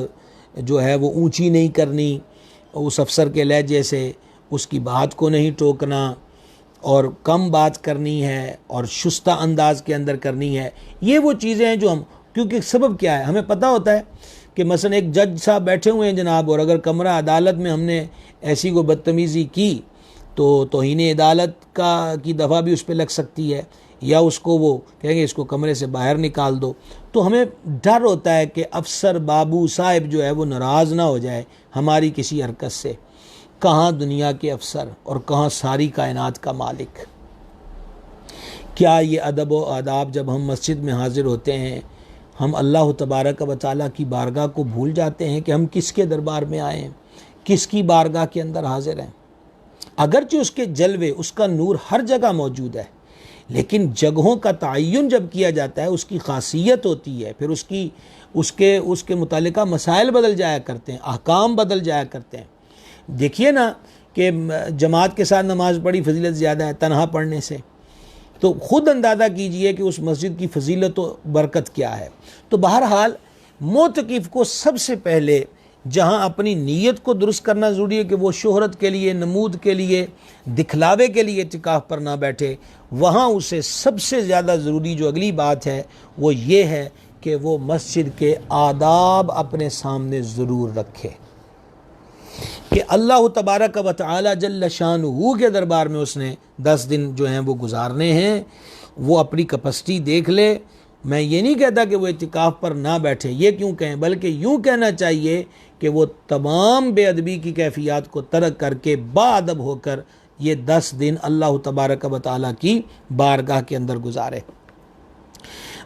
जो है वो ऊंची नहीं करनी, उस अफसर के लहजे से उसकी बात को नहीं टोकना और कम बात करनी है और शुस्ता अंदाज के अंदर करनी है। ये वो चीज़ें हैं जो हम, क्योंकि सबब क्या है, हमें पता होता है कि मसलन एक जज साहब बैठे हुए हैं जनाब, और अगर कमरा अदालत में हमने ऐसी को बदतमीज़ी की तो तौहीन अदालत की दफ़ा भी उस पर लग सकती है, या उसको वो कहेंगे इसको कमरे से बाहर निकाल दो। तो हमें डर होता है कि अफसर बाबू साहब जो है वो नाराज़ ना हो जाए हमारी किसी हरकत से। कहाँ दुनिया के अफसर और कहाँ सारी कायनात का मालिक। क्या ये अदब व आदाब जब हम मस्जिद में हाज़िर होते हैं, हम अल्लाह तबारक व तआला की बारगाह को भूल जाते हैं कि हम किसके दरबार में आए हैं, किसकी बारगाह के अंदर हाज़िर हैं। अगरचे उसके जलवे, उसका नूर हर जगह मौजूद है, लेकिन जगहों का तयन जब किया जाता है उसकी खासियत होती है, फिर उसके मुतालिका मसाइल बदल जाया करते हैं, अहकाम बदल जाया करते हैं। देखिए ना कि जमात के साथ नमाज़ पढ़ी फजीलत ज़्यादा है तनहा पढ़ने से, तो ख़ुद अंदाज़ा कीजिए कि उस मस्जिद की फजीलत व बरकत क्या है। तो बहरहाल मोतकिफ़ को सबसे पहले जहाँ अपनी नीयत को दुरुस्त करना ज़रूरी है कि वो शोहरत के लिए, नमूद के लिए, दिखलावे के लिए इतिकाफ़ पर ना बैठे, वहाँ उसे सबसे ज़्यादा ज़रूरी जो अगली बात है वो ये है कि वो मस्जिद के आदाब अपने सामने ज़रूर रखे कि अल्लाह तबारक व तआला जल्ल शानुहु के दरबार में उसने 10 दिन जो हैं वो गुजारने हैं। वो अपनी कैपेसिटी देख ले। मैं ये नहीं कहता कि वो इतिकाफ़ पर ना बैठे, ये क्यों कहें, बल्कि यूँ कहना चाहिए कि वो तमाम बेअदबी की कैफियत को तर्क करके बाअदब होकर ये 10 दिन अल्लाह तबारक व तआला की बारगाह के अंदर गुजारे।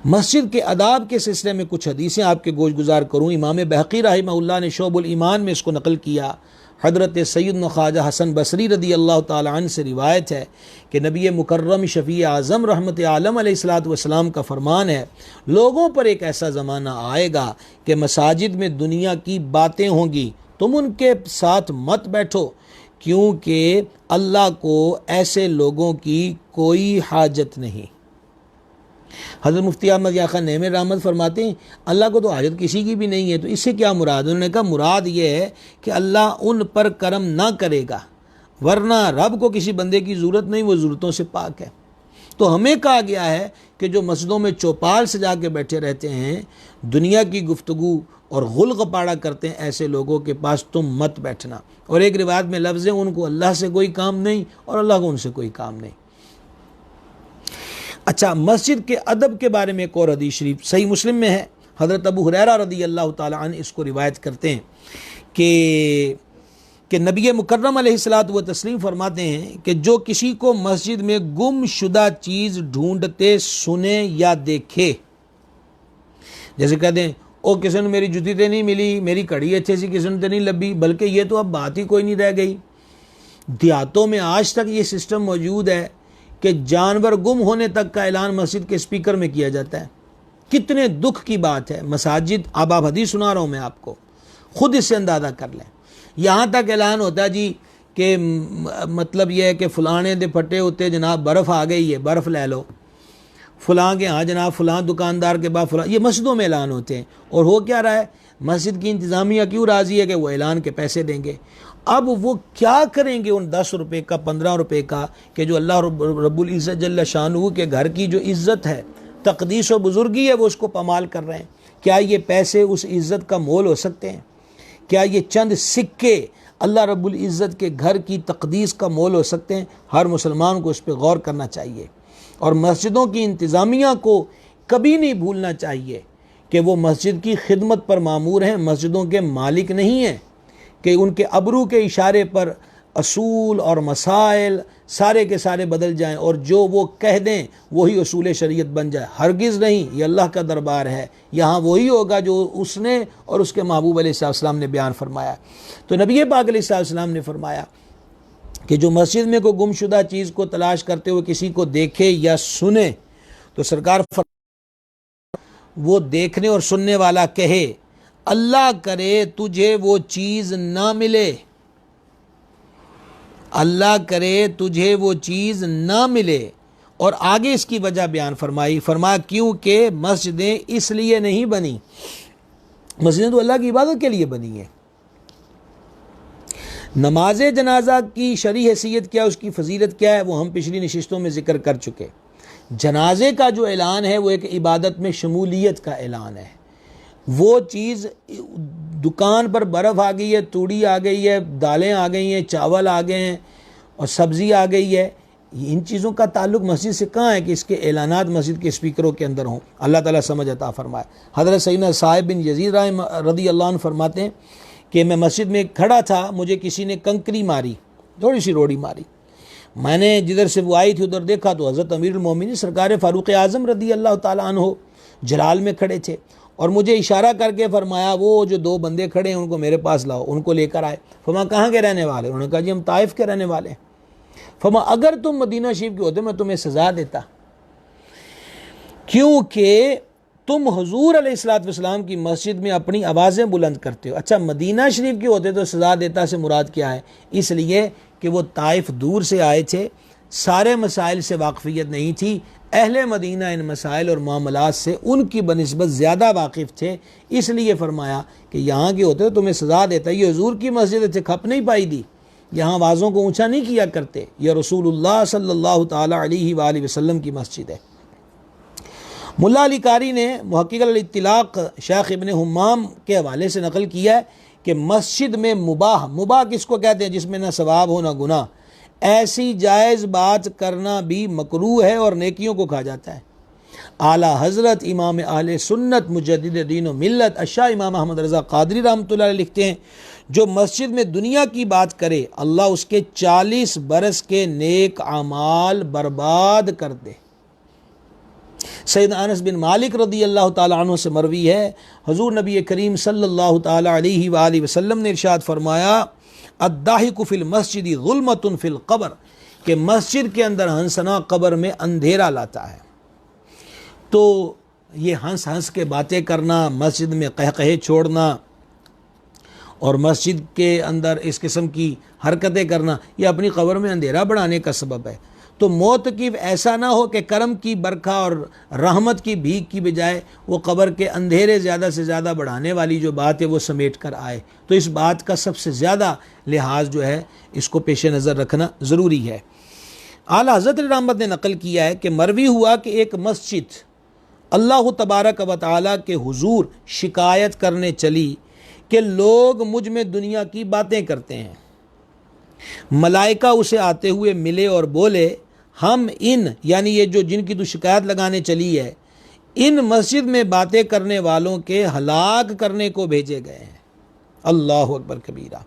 मस्जिद के अदाब के सिलसिले में कुछ हदीसें आपके गोश गुजार करूँ। इमाम बहक़ी रहमहुल्लाह ने शोबुल ईमान में इसको नकल किया। हज़रत सैयदना ख्वाजा हसन बसरी रदी अल्लाह ताला अन्हु से रिवायत है कि नबी मुकर्रम शफ़ी आज़म रहमत आलम अलैहिस्सलातु वस्सलाम का फरमान है, लोगों पर एक ऐसा ज़माना आएगा कि मसाजिद में दुनिया की बातें होंगी, तुम उनके साथ मत बैठो, क्योंकि अल्लाह को ऐसे लोगों की कोई हाजत नहीं। हज़रत मुफ्ती अहमद या खान नेमे रहमत फरमाते हैं, अल्लाह को तो हाजत किसी की भी नहीं है। तो इससे क्या मुराद? उन्होंने कहा मुराद ये है कि अल्लाह उन पर करम ना करेगा, वरना रब को किसी बंदे की ज़रूरत नहीं, वो ज़रूरतों से पाक है। तो हमें कहा गया है कि जो मस्जिदों में चौपाल सजा के बैठे रहते हैं, दुनिया की गुफ्तगू और गुल गपाड़ा करते हैं, ऐसे लोगों के पास तुम मत बैठना। और एक रिवायत में लफ्ज़ है, उनको अल्लाह से कोई काम नहीं और अल्लाह को उनसे कोई काम नहीं। अच्छा, मस्जिद के अदब के बारे में एक और हदीस शरीफ सही मुस्लिम में है। हज़रत अबू हुरैरा रदी अल्लाह ताला अन्हु इसको रिवायत करते हैं कि नबी मुकर्रम अलैहिस्सलातु व तस्लीम फरमाते हैं कि जो किसी को मस्जिद में गुमशुदा चीज़ ढूंढते सुने या देखे, जैसे कहते हैं ओ किसी ने मेरी जुती तो नहीं मिली, मेरी कड़ी अच्छे से किसी ने तो नहीं लभी, बल्कि ये तो अब बात ही कोई नहीं रह गई। देहातों में आज तक ये सिस्टम मौजूद है कि जानवर गुम होने तक का ऐलान मस्जिद के स्पीकर में किया जाता है। कितने दुख की बात है। मसाजिद, अब आप हदीस सुना रहा हूँ मैं आपको, ख़ुद इससे अंदाज़ा कर लें। यहाँ तक ऐलान होता है जी कि मतलब यह है कि फ़लाने दे फटे होते जनाब बर्फ़ आ गई है, बर्फ़ ले लो, फ़लाँ के यहाँ जनाब फ़लाँ दुकानदार के बाद फ़लाँ, ये मस्जिदों में ऐलान होते हैं। और हो क्या रहा है, मस्जिद की इंतज़ामिया क्यों राज़ी है कि वो ऐलान के पैसे देंगे। अब वो क्या करेंगे उन 10 रुपये का, 15 रुपये का, कि जो अल्लाह रब्बुल इज़्ज़त जल्ल शानुहु के घर की जो इज़्ज़त है, तक़दीस व बुज़ुर्गी है, वो उसको पमाल कर रहे हैं। क्या ये पैसे उस इज़्ज़त का मोल हो सकते हैं? क्या ये चंद सिक्के अल्लाह रब्बुल इज़्ज़त के घर की तक़दीस का मोल हो सकते हैं? हर मुसलमान को इस पर गौर करना चाहिए। और मस्जिदों की इंतज़ामिया को कभी नहीं भूलना चाहिए कि वो मस्जिद की खिदमत पर मामूर हैं, मस्जिदों के मालिक नहीं हैं कि उनके अबरू के इशारे पर असूल और मसाइल सारे के सारे बदल जाएं और जो वो कह दें वही असूल शरीयत बन जाए। हरगिज़ नहीं, ये अल्लाह का दरबार है, यहाँ वही होगा जो उसने और उसके महबूब अलैहिस्सलाम ने बयान फरमाया। तो नबी पाक अलैहिस्सलाम ने फरमाया कि जो मस्जिद में कोई गुमशुदा चीज़ को तलाश करते हुए किसी को देखे या सुने, तो सरकार वो देखने और सुनने वाला कहे अल्लाह करे तुझे वो चीज़ ना मिले, अल्लाह करे तुझे वो चीज़ ना मिले। और आगे इसकी वजह बयान फरमाई, फरमाया क्योंकि मस्जिदें इसलिए नहीं बनी, मस्जिदें तो अल्लाह की इबादत के लिए बनी है। नमाज जनाजा की शरई हैसियत क्या, उसकी फजीलत क्या है, वो हम पिछली नशिस्तों में ज़िक्र कर चुके। जनाजे का जो ऐलान है वो एक इबादत में शमूलियत का ऐलान है। वो चीज़, दुकान पर बर्फ़ आ गई है, तूड़ी आ गई है, दालें आ गई हैं, चावल आ गए हैं और सब्ज़ी आ गई है, इन चीज़ों का ताल्लुक़ मस्जिद से कहाँ है कि इसके ऐलानात मस्जिद के स्पीकरों के अंदर हों। अल्लाह ताला समझ अता फरमाए। हज़रत सैयदना साहिब बिन यजीद रज़ी अल्लाह अन्हु फरमाते हैं कि मैं मस्जिद में खड़ा था, मुझे किसी ने कंकरी मारी, थोड़ी सी रोड़ी मारी। मैंने जिधर से वो आई थी उधर देखा तो हज़रत अमीरुल मोमिनीन सरकार फ़ारूक आज़म रज़ी अल्लाह ताला अन्हु जलाल में खड़े थे और मुझे इशारा करके फरमाया वो जो दो बंदे खड़े हैं उनको मेरे पास लाओ। उनको लेकर आए। फरमा कहाँ के रहने वाले? उन्होंने कहा जी हम ताइफ के रहने वाले हैं। फरमा अगर तुम मदीना शरीफ के होते मैं तुम्हें सज़ा देता, क्योंकि तुम हुजूर अलैहिस्सलातु वस्सलाम की मस्जिद में अपनी आवाज़ें बुलंद करते हो। अच्छा, मदीना शरीफ के होते तो सज़ा देता से मुराद क्या है? इसलिए कि वो ताइफ दूर से आए थे, सारे मसाइल से वाकफ़ियत नहीं थी। अहले मदीना इन मसाइल और मामलात से उनकी बनिस्बत ज़्यादा वाकिफ़ थे, इसलिए फ़रमाया कि यहाँ के होते तो तुम्हें सज़ा देता। ये हुजूर की मस्जिद थे, खप नहीं पाई दी, यहाँ आवाज़ों को ऊँचा नहीं किया करते। यह रसूलुल्लाह सल्लल्लाहु ताला अलैहि वसल्लम की मस्जिद है। मुल्ला अली कारी ने मुहक्किक अल-इत्तिलाक़ शेख इब्न हुम्माम के हवाले से नकल किया है कि मस्जिद में मुबाह किसको कहते हैं? जिसमें ना सवाब हो ना गुनाह, ऐसी जायज़ बात करना भी मकरूह है और नेकियों को कहा जाता है। आला हज़रत इमाम अहले सुन्नत मुजद्दिद दीन व मिल्लत अशा इमाम अहमद रज़ा क़ादरी रहमतुल्लाह अलैह लिखते हैं, जो मस्जिद में दुनिया की बात करे अल्लाह उसके 40 बरस के नेक अमाल बर्बाद कर दे। सैयद अनस बिन मालिक रज़ी अल्लाह ताला अन्हु से मरवी है, हुज़ूर नबी करीम सल्लल्लाहु ताला अलैहि वसल्लम ने इरशाद फरमाया, अद्दाहिकु फिल मस्जिदी ज़ुल्मतुन फिल क़ब्र, कि मस्जिद के अंदर हंसना कब्र में अंधेरा लाता है। तो ये हंस हंस के बातें करना, मस्जिद में कहकहे छोड़ना और मस्जिद के अंदर इस किस्म की हरकतें करना, ये अपनी कब्र में अंधेरा बढ़ाने का सबब है। तो मोतकिफ ऐसा ना हो कि करम की बरखा और रहमत की भीख की बजाय वो कब्र के अंधेरे ज़्यादा से ज़्यादा बढ़ाने वाली जो बात है वो समेट कर आए। तो इस बात का सबसे ज़्यादा लिहाज जो है इसको पेश नज़र रखना ज़रूरी है। आला हज़रत रहमत ने नकल किया है कि मरवी हुआ कि एक मस्जिद अल्लाह तबारक व तआला के हुजूर शिकायत करने चली कि लोग मुझ में दुनिया की बातें करते हैं। मलाइका उसे आते हुए मिले और बोले, हम इन यानी ये जो जिनकी तू शिकायत लगाने चली है, इन मस्जिद में बातें करने वालों के हलाक करने को भेजे गए हैं। अल्लाह अकबर कबीरा।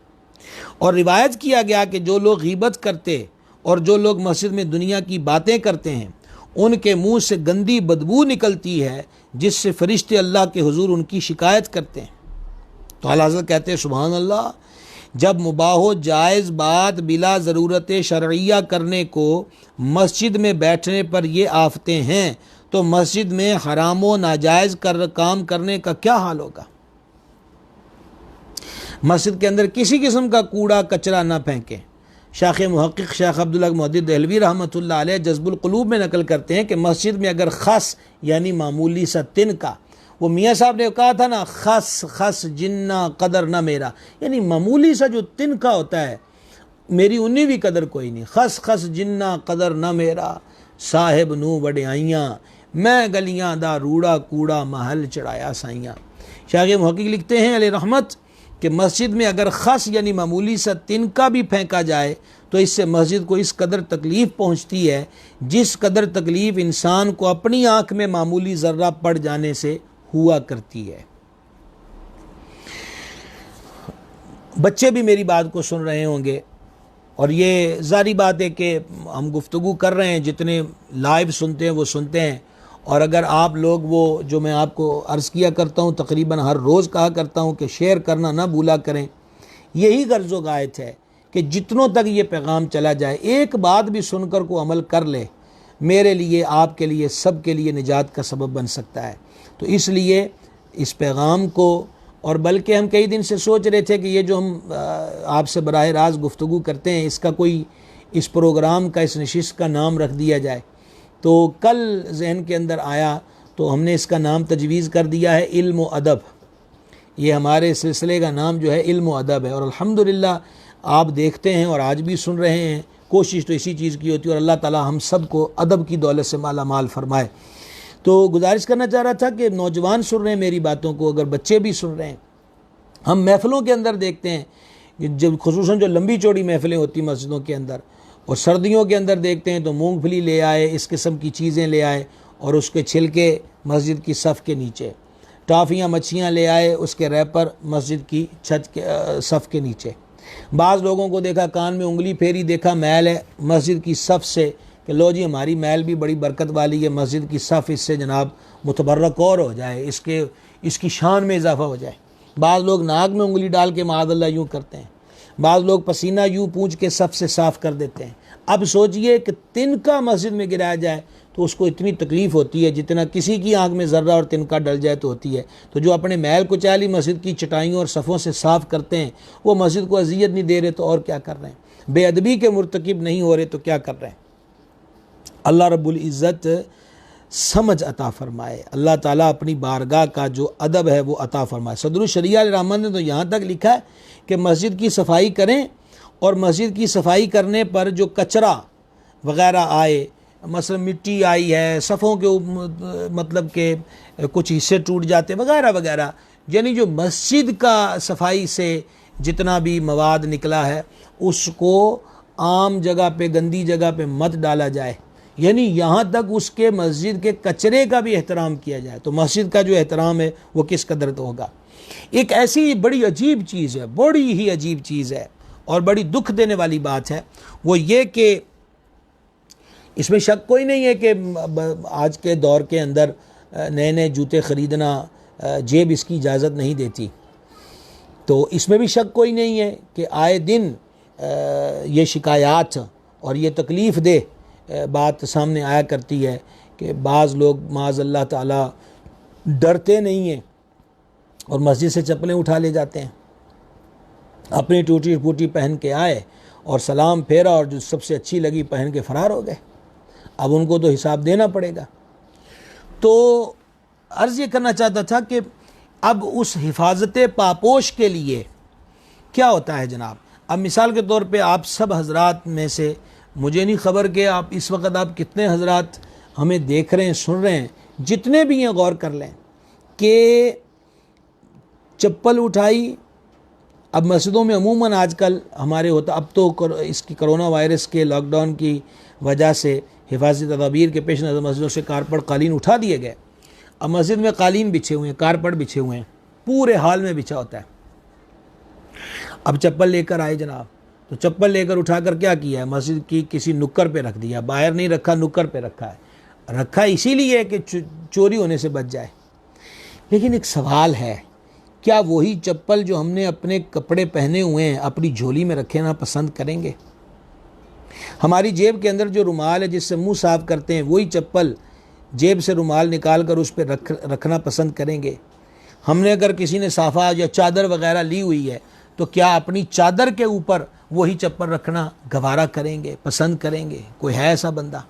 और रिवायत किया गया कि जो लोग गीबत करते और जो लोग मस्जिद में दुनिया की बातें करते हैं उनके मुंह से गंदी बदबू निकलती है, जिससे फरिश्ते अल्लाह के हुजूर उनकी शिकायत करते हैं। तो आला हज़रत कहते हैं, सुभान अल्लाह, जब मुबाहो जायज़ बात बिला ज़रूरत शरइया करने को मस्जिद में बैठने पर ये आफतें हैं, तो मस्जिद में हरामो नाजायज़ काम करने का क्या हाल होगा। मस्जिद के अंदर किसी किस्म का कूड़ा कचरा ना फेंकें। शाख मुहक्किक शेख अब्दुल्लाह मुहद्दिद देहलवी रहमतुल्लाह अलैह जज़्बुल क़ुलूब में नकल करते हैं कि मस्जिद में अगर खस यानी मामूली सा तिनका, वो मियाँ साहब ने कहा था ना, खस खस जिन्ना कदर ना मेरा, यानी मामूली सा जो तिनका होता है, मेरी उन्नी भी कदर कोई नहीं। खस खस जिन्ना कदर ना मेरा, साहिब नू वड्याइयाँ, मैं गलियाँ दा रूड़ा कूड़ा महल चढ़ाया साइयाँ। शाह मुहक्किक लिखते हैं अलैह रहमत कि मस्जिद में अगर खस यानी मामूली सा तिनका भी फेंका जाए तो इससे मस्जिद को इस कदर तकलीफ़ पहुँचती है जिस कदर तकलीफ़ इंसान को अपनी आँख में मामूली ज़र्रा पड़ जाने से हुआ करती है। बच्चे भी मेरी बात को सुन रहे होंगे और ये ज़ाहिर बात है कि हम गुफ्तगू कर रहे हैं, जितने लाइव सुनते हैं वो सुनते हैं। और अगर आप लोग वो जो मैं आपको अर्ज़ किया करता हूँ, तकरीबन हर रोज़ कहा करता हूँ कि शेयर करना ना भूला करें, यही गर्ज़ो गायत है कि जितनों तक ये पैगाम चला जाए, एक बात भी सुनकर को अमल कर ले, मेरे लिए, आपके लिए, सब के लिए निजात का सबब बन सकता है। तो इसलिए इस पैगाम को और बल्कि हम कई दिन से सोच रहे थे कि ये जो हम आपसे बराह रास्त गुफ्तगू करते हैं इसका कोई, इस प्रोग्राम का, इस नशिस्त का नाम रख दिया जाए। तो कल जहन के अंदर आया तो हमने इसका नाम तजवीज़ कर दिया है इल्म व अदब। ये हमारे सिलसिले का नाम जो है इल्म व अदब है। और अल्हम्दुलिल्लाह आप देखते हैं और आज भी सुन रहे हैं, कोशिश तो इसी चीज़ की होती है और अल्लाह ताला हम सब को अदब की दौलत से माला माल फरमाए। तो गुजारिश करना चाह रहा था कि नौजवान सुन रहे हैं मेरी बातों को, अगर बच्चे भी सुन रहे हैं, हम महफ़िलों के अंदर देखते हैं कि जब खुसूसन जो लंबी चौड़ी महफ़िलें होती मस्जिदों के अंदर, और सर्दियों के अंदर देखते हैं तो मूंगफली ले आए, इस किस्म की चीज़ें ले आए और उसके छिलके मस्जिद की सफ़ के नीचे, टाफ़ियाँ मच्छियाँ ले आए उसके रैपर मस्जिद की छत के सफ़ के नीचे। बाज़ लोगों को देखा कान में उंगली फेरी, देखा मैल है मस्जिद की सफ़ से कि लो जी हमारी मैल भी बड़ी बरकत वाली है, मस्जिद की सफ़ इससे जनाब मुतबर्रक और हो जाए, इसकी शान में इजाफ़ा हो जाए। बाज़ लोग नाक में उंगली डाल के माअज़ल्लाह यूँ करते हैं, बाज़ लोग पसीना यूँ पूंछ के सफ़ से साफ़ कर देते हैं। अब सोचिए कि तिनका मस्जिद में गिराया जाए तो उसको इतनी तकलीफ़ होती है जितना किसी की आँख में ज़र्रा और तिनका डल जाए तो होती है। तो जो अपने महल कुचाली मस्जिद की चटाइयों और सफ़ों से साफ़ करते हैं वो मस्जिद को अज़ियत नहीं दे रहे तो और क्या कर रहे हैं, बेअदबी के मुर्तकिब नहीं हो रहे तो क्या कर रहे हैं। अल्लाह रब्बुल इज़्ज़त समझ अता फ़रमाए, अल्लाह ताला अपनी बारगाह का जो अदब है वो अता फ़रमाए। सदरुल शरिया रहमान ने तो यहाँ तक लिखा है कि मस्जिद की सफाई करें और मस्जिद की सफाई करने पर जो कचरा वग़ैरह आए, मसलन मिट्टी आई है, सफ़ों के मतलब के कुछ हिस्से टूट जाते वग़ैरह वग़ैरह, यानी जो मस्जिद का सफाई से जितना भी मवाद निकला है उसको आम जगह पे, गंदी जगह पे मत डाला जाए, यानी यहाँ तक उसके मस्जिद के कचरे का भी एहतराम किया जाए। तो मस्जिद का जो एहतराम है वो किस कदर तो होगा। एक ऐसी बड़ी अजीब चीज़ है, बड़ी ही अजीब चीज़ है और बड़ी दुख देने वाली बात है, वो ये कि इसमें शक कोई नहीं है कि आज के दौर के अंदर नए नए जूते ख़रीदना जेब इसकी इजाज़त नहीं देती, तो इसमें भी शक कोई नहीं है कि आए दिन ये शिकायत और ये तकलीफ़ दे बात सामने आया करती है कि बाज़ लोग माज़अल्लाह ताला डरते नहीं हैं और मस्जिद से चप्पलें उठा ले जाते हैं, अपनी टूटी फूटी पहन के आए और सलाम फेरा और जो सबसे अच्छी लगी पहन के फ़रार हो गए। अब उनको तो हिसाब देना पड़ेगा। तो अर्ज़ ये करना चाहता था कि अब उस हिफाजत पापोश के लिए क्या होता है जनाब। अब मिसाल के तौर पे आप सब हजरात में से, मुझे नहीं ख़बर कि आप इस वक्त आप कितने हजरात हमें देख रहे हैं, सुन रहे हैं, जितने भी हैं गौर कर लें कि चप्पल उठाई। अब मस्जिदों में अमूमन आजकल हमारे होता, अब तो इसकी कोरोना वायरस के लॉकडाउन की वजह से हिफाजती तदाबीर के पेश नज़र मस्जिदों से कारपेट कालीन उठा दिए गए। अब मस्जिद में कालीन बिछे हुए हैं, कारपेट बिछे हुए हैं, पूरे हाल में बिछा होता है। अब चप्पल लेकर आए जनाब, तो चप्पल लेकर उठाकर क्या किया है, मस्जिद की किसी नुक्कर पे रख दिया, बाहर नहीं रखा, नुक्कर पे रखा है। रखा इसीलिए कि चोरी होने से बच जाए। लेकिन एक सवाल है, क्या वही चप्पल जो हमने अपने कपड़े पहने हुए हैं अपनी झोली में रखे ना पसंद करेंगे? हमारी जेब के अंदर जो रुमाल है जिससे मुंह साफ करते हैं, वही चप्पल जेब से रुमाल निकाल कर उस पर रखना पसंद करेंगे? हमने अगर किसी ने साफ़ा या चादर वगैरह ली हुई है तो क्या अपनी चादर के ऊपर वही चप्पल रखना गवारा करेंगे, पसंद करेंगे? कोई है ऐसा बंदा?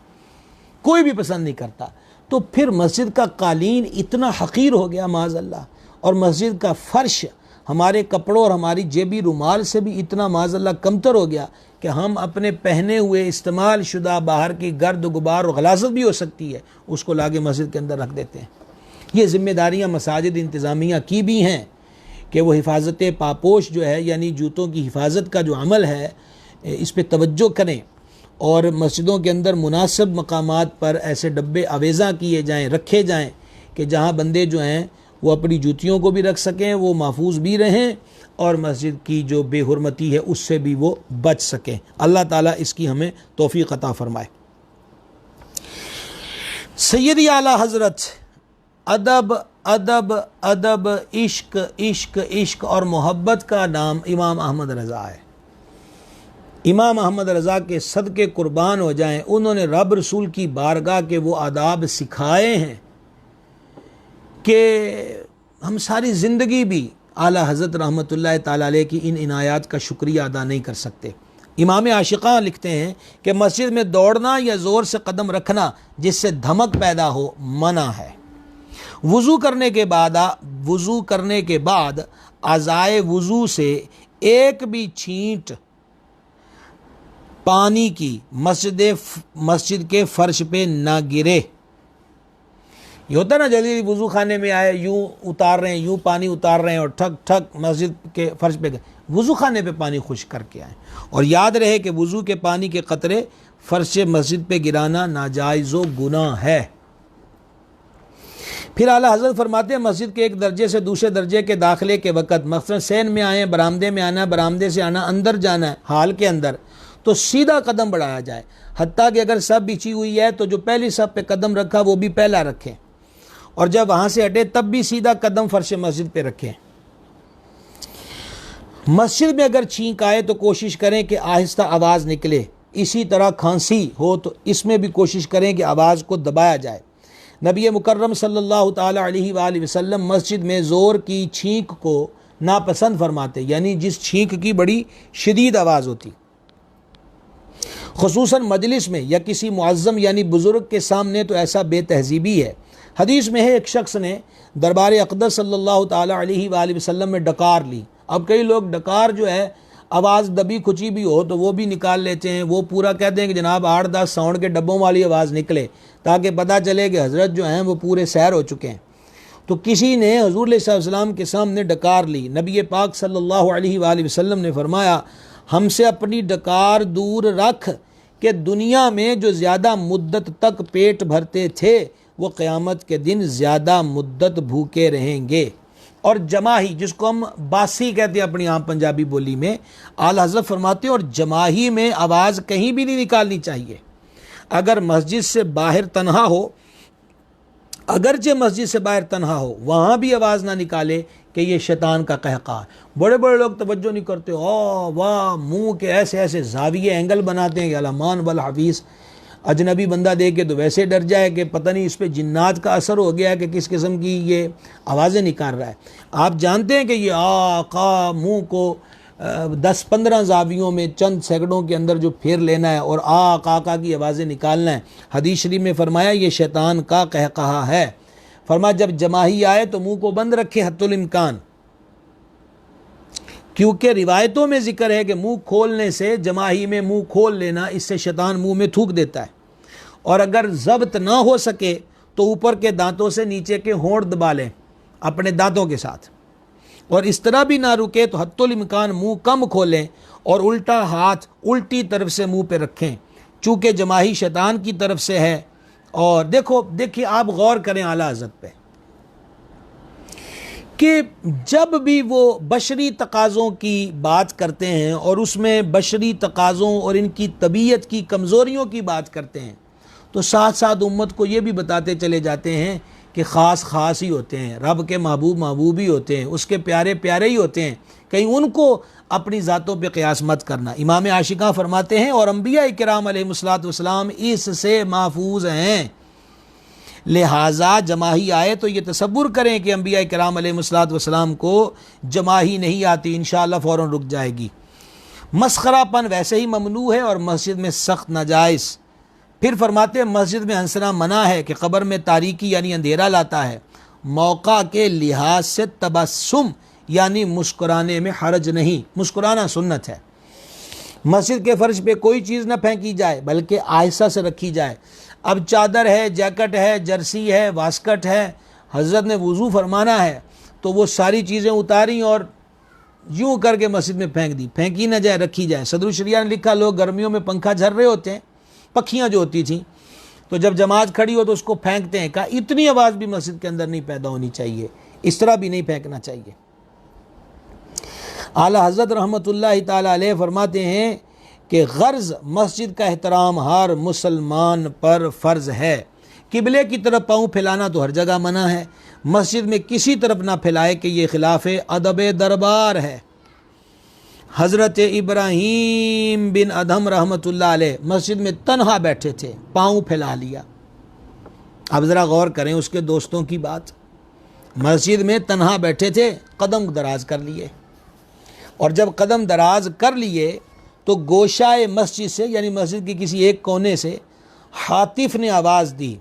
कोई भी पसंद नहीं करता। तो फिर मस्जिद का कालीन इतना हकीर हो गया माज़अल्लाह, और मस्जिद का फ़र्श हमारे कपड़ों और हमारी जेबी रुमाल से भी इतना माज़अल्लाह कमतर हो गया कि हम अपने पहने हुए इस्तेमाल शुदा बाहर की गर्द गुबार और गलाज़त भी हो सकती है उसको लाके मस्जिद के अंदर रख देते हैं। ये ज़िम्मेदारियाँ मसाजिद इंतज़ामिया की भी हैं कि वो हिफाजत पापोश जो है, यानी जूतों की हिफाजत का जो अमल है, इस पर तवज्जो करें और मस्जिदों के अंदर मुनासिब मकामात पर ऐसे डब्बे आवेज़ा किए जाएँ, रखे जाएँ कि जहाँ बंदे जो हैं वो अपनी जूतियों को भी रख सकें, वो महफूज भी रहें और मस्जिद की जो बेहुरमती है उससे भी वो बच सकें। अल्लाह ताला इसकी हमें तौफीक अता फरमाए। सैयदी आला हज़रत अदब अदब अदब इश्क इश्क इश्क और मोहब्बत का नाम इमाम अहमद रज़ा है। इमाम अहमद रज़ा के सदके कुर्बान हो जाएं, उन्होंने रब रसूल की बारगाह के वो आदाब सिखाए हैं कि हम सारी ज़िंदगी भी आला हज़रत रहमतुल्लाह ताला अलैह की इन इनायात का शुक्रिया अदा नहीं कर सकते। इमाम आशिक़ा लिखते हैं कि मस्जिद में दौड़ना या ज़ोर से कदम रखना जिससे धमक पैदा हो मना है। वज़ू करने के बाद अज़ाए वज़ू से एक भी छींट पानी की मस्जिद के फर्श पे ना गिरे। ये होता ना, जल्दी वज़ू खाने में आए, यूँ उतार रहे हैं, यूँ पानी उतार रहे हैं और ठक ठक मस्जिद के फर्श पे गए। वज़ू खाने पे पानी खुश करके आए। और याद रहे कि वज़ू के पानी के कतरे फर्श मस्जिद पे गिराना नाजायज़ व गुनाह है। फिर आला हज़रत फरमाते हैं मस्जिद के एक दर्जे से दूसरे दर्जे के दाखिले के वक़्त मक़सद सैन में आए, बरामदे में आना, बरामदे से आना, अंदर जाना है हाल के अंदर, तो सीधा कदम बढ़ाया जाए। हत्ता कि अगर सब बिछी हुई है तो जो पहली सब पे कदम रखा वो भी पहला रखें, और जब वहाँ से हटे तब भी सीधा कदम फर्श मस्जिद पे रखें। मस्जिद में अगर छींक आए तो कोशिश करें कि आहिस्ता आवाज़ निकले। इसी तरह खांसी हो तो इसमें भी कोशिश करें कि आवाज़ को दबाया जाए। नबी मुकर्रम सल्लल्लाहु ताला अलैहि वसल्लम मस्जिद में ज़ोर की छींक को नापसंद फरमाते, यानी जिस छींक की बड़ी शदीद आवाज़ होती, खुसूसन मजलिस में या किसी मुअज़्ज़म यानी बुज़ुर्ग के सामने, तो ऐसा बेतहज़ीबी है। हदीस में है एक शख्स ने दरबार अक़दस सल्लल्लाहु ताला अलैहि वसल्लम में डकार ली। अब कई लोग डकार जो है आवाज़ दबी खुची भी हो तो वो भी निकाल लेते हैं, वो पूरा कहते हैं कि जनाब 8-10 साउंड के डब्बों वाली आवाज़ निकले ताकि पता चले कि हज़रत जो हैं वो पूरे सैर हो चुके हैं। तो किसी ने हुज़ूर सल्लल्लाहु अलैहि वसल्लम के सामने डकार ली। नबी पाक सल्लल्लाहु अलैहि वसल्लम ने फरमाया, हमसे अपनी डकार दूर रख कि दुनिया में जो ज़्यादा मुद्दत तक पेट भरते थे वो क़यामत के दिन ज़्यादा मुद्दत भूखे रहेंगे। और जमाही, जिसको हम बासी कहते हैं अपनी आम पंजाबी बोली में, आला हज़रत फरमाते हैं और जमाही में आवाज़ कहीं भी नहीं निकालनी चाहिए। अगर मस्जिद से बाहर तन्हा हो, अगरचे मस्जिद से बाहर तन्हा हो, वहाँ भी आवाज़ ना निकाले कि ये शैतान का कहका। बड़े बड़े लोग तवज्जो नहीं करते, ओ वाह, मुँह के ऐसे ऐसे जाविये एंगल बनाते हैं कि अलमान वल हफीज़। अजनबी बंदा देख के तो वैसे डर जाए कि पता नहीं इस पे जिन्नात का असर हो गया है कि किस किस्म की ये आवाज़ें निकाल रहा है। आप जानते हैं कि ये का मुँह को 10-15 जावियों में चंद सेकंडों के अंदर जो फेर लेना है और का की आवाज़ें निकालना है। हदीस शरीफ में फरमाया ये शैतान का कहकहा है। फरमाया जब जमाही आए तो मुँह को बंद रखे हत्तुल इम्कान, क्योंकि रिवायतों में जिक्र है कि मुंह खोलने से, जमाही में मुंह खोल लेना, इससे शैतान मुंह में थूक देता है। और अगर ज़ब्त ना हो सके तो ऊपर के दांतों से नीचे के होंठ दबा लें अपने दांतों के साथ, और इस तरह भी ना रुके तो हत्तुल इम्कान मुंह कम खोलें और उल्टा हाथ उल्टी तरफ से मुंह पे रखें, चूँकि जमाही शैतान की तरफ से है। और देखिए आप गौर करें आला हज़रत पे कि जब भी वो बशरी तकाज़ों की बात करते हैं और उसमें बशरी तकाज़ों और इनकी तबीयत की कमज़ोरियों की बात करते हैं, तो साथ साथ उम्मत को ये भी बताते चले जाते हैं कि ख़ास ही होते हैं, रब के महबूब ही होते हैं, उसके प्यारे ही होते हैं, कहीं उनको अपनी ज़ातों पे क़यास मत करना। इमाम आशिक़ा फरमाते हैं और अम्बिया किराम अलैहिमुस्सलातु वस्सलाम इससे महफूज हैं, लिहाजा जमाही आए तो ये तसव्वुर करें कि अम्बिया किराम अलैहिमुस्सलातु वस्सलाम को जमाही नहीं आती, इंशाअल्लाह फ़ौरन रुक जाएगी। मस्खरापन वैसे ही ममनू है और मस्जिद में सख्त नाजायज़। फिर फरमाते हैं मस्जिद में हंसना मना है कि क़ब्र में तारीकी यानी अंधेरा लाता है। मौका के लिहाज से तबस्सुम यानी मुस्कुराने में हरज नहीं, मुस्कुराना सुन्नत है। मस्जिद के फ़र्श पे कोई चीज़ न फेंकी जाए बल्कि आहिस्ता से रखी जाए। अब चादर है, जैकेट है, जर्सी है, वास्कट है, हज़रत ने वज़ू फरमाना है तो वो सारी चीज़ें उतारी और यूँ करके मस्जिद में फेंक दी। फेंकी ना जाए, रखी जाए। सदरुल शरिया ने लिखा लोग गर्मियों में पंखा झर रहे होते हैं, पखियाँ जो होती थी, तो जब जमात खड़ी हो तो उसको फेंकते हैं। कहा इतनी आवाज़ भी मस्जिद के अंदर नहीं पैदा होनी चाहिए, इस तरह भी नहीं फेंकना चाहिए। आला हज़रत रहमतुल्लाहि ताला अलैह फरमाते हैं कि गर्ज़ मस्जिद का एहतराम हर मुसलमान पर फ़र्ज़ है। किबले की तरफ पाँव फैलाना तो हर जगह मना है, मस्जिद में किसी तरफ ना फैलाए कि ये खिलाफ़ अदब दरबार है। हज़रत इब्राहीम बिन अदहम रहमतुल्लाह अलैह मस्जिद में तन्हा बैठे थे, पाँव फैला लिया। अब ज़रा गौर करें उसके दोस्तों की बात। मस्जिद में तन्हा बैठे थे, कदम दराज कर लिए, और जब कदम दराज कर लिए तो गोशाए मस्जिद से, यानी मस्जिद के किसी एक कोने से हातिफ ने आवाज़ दी,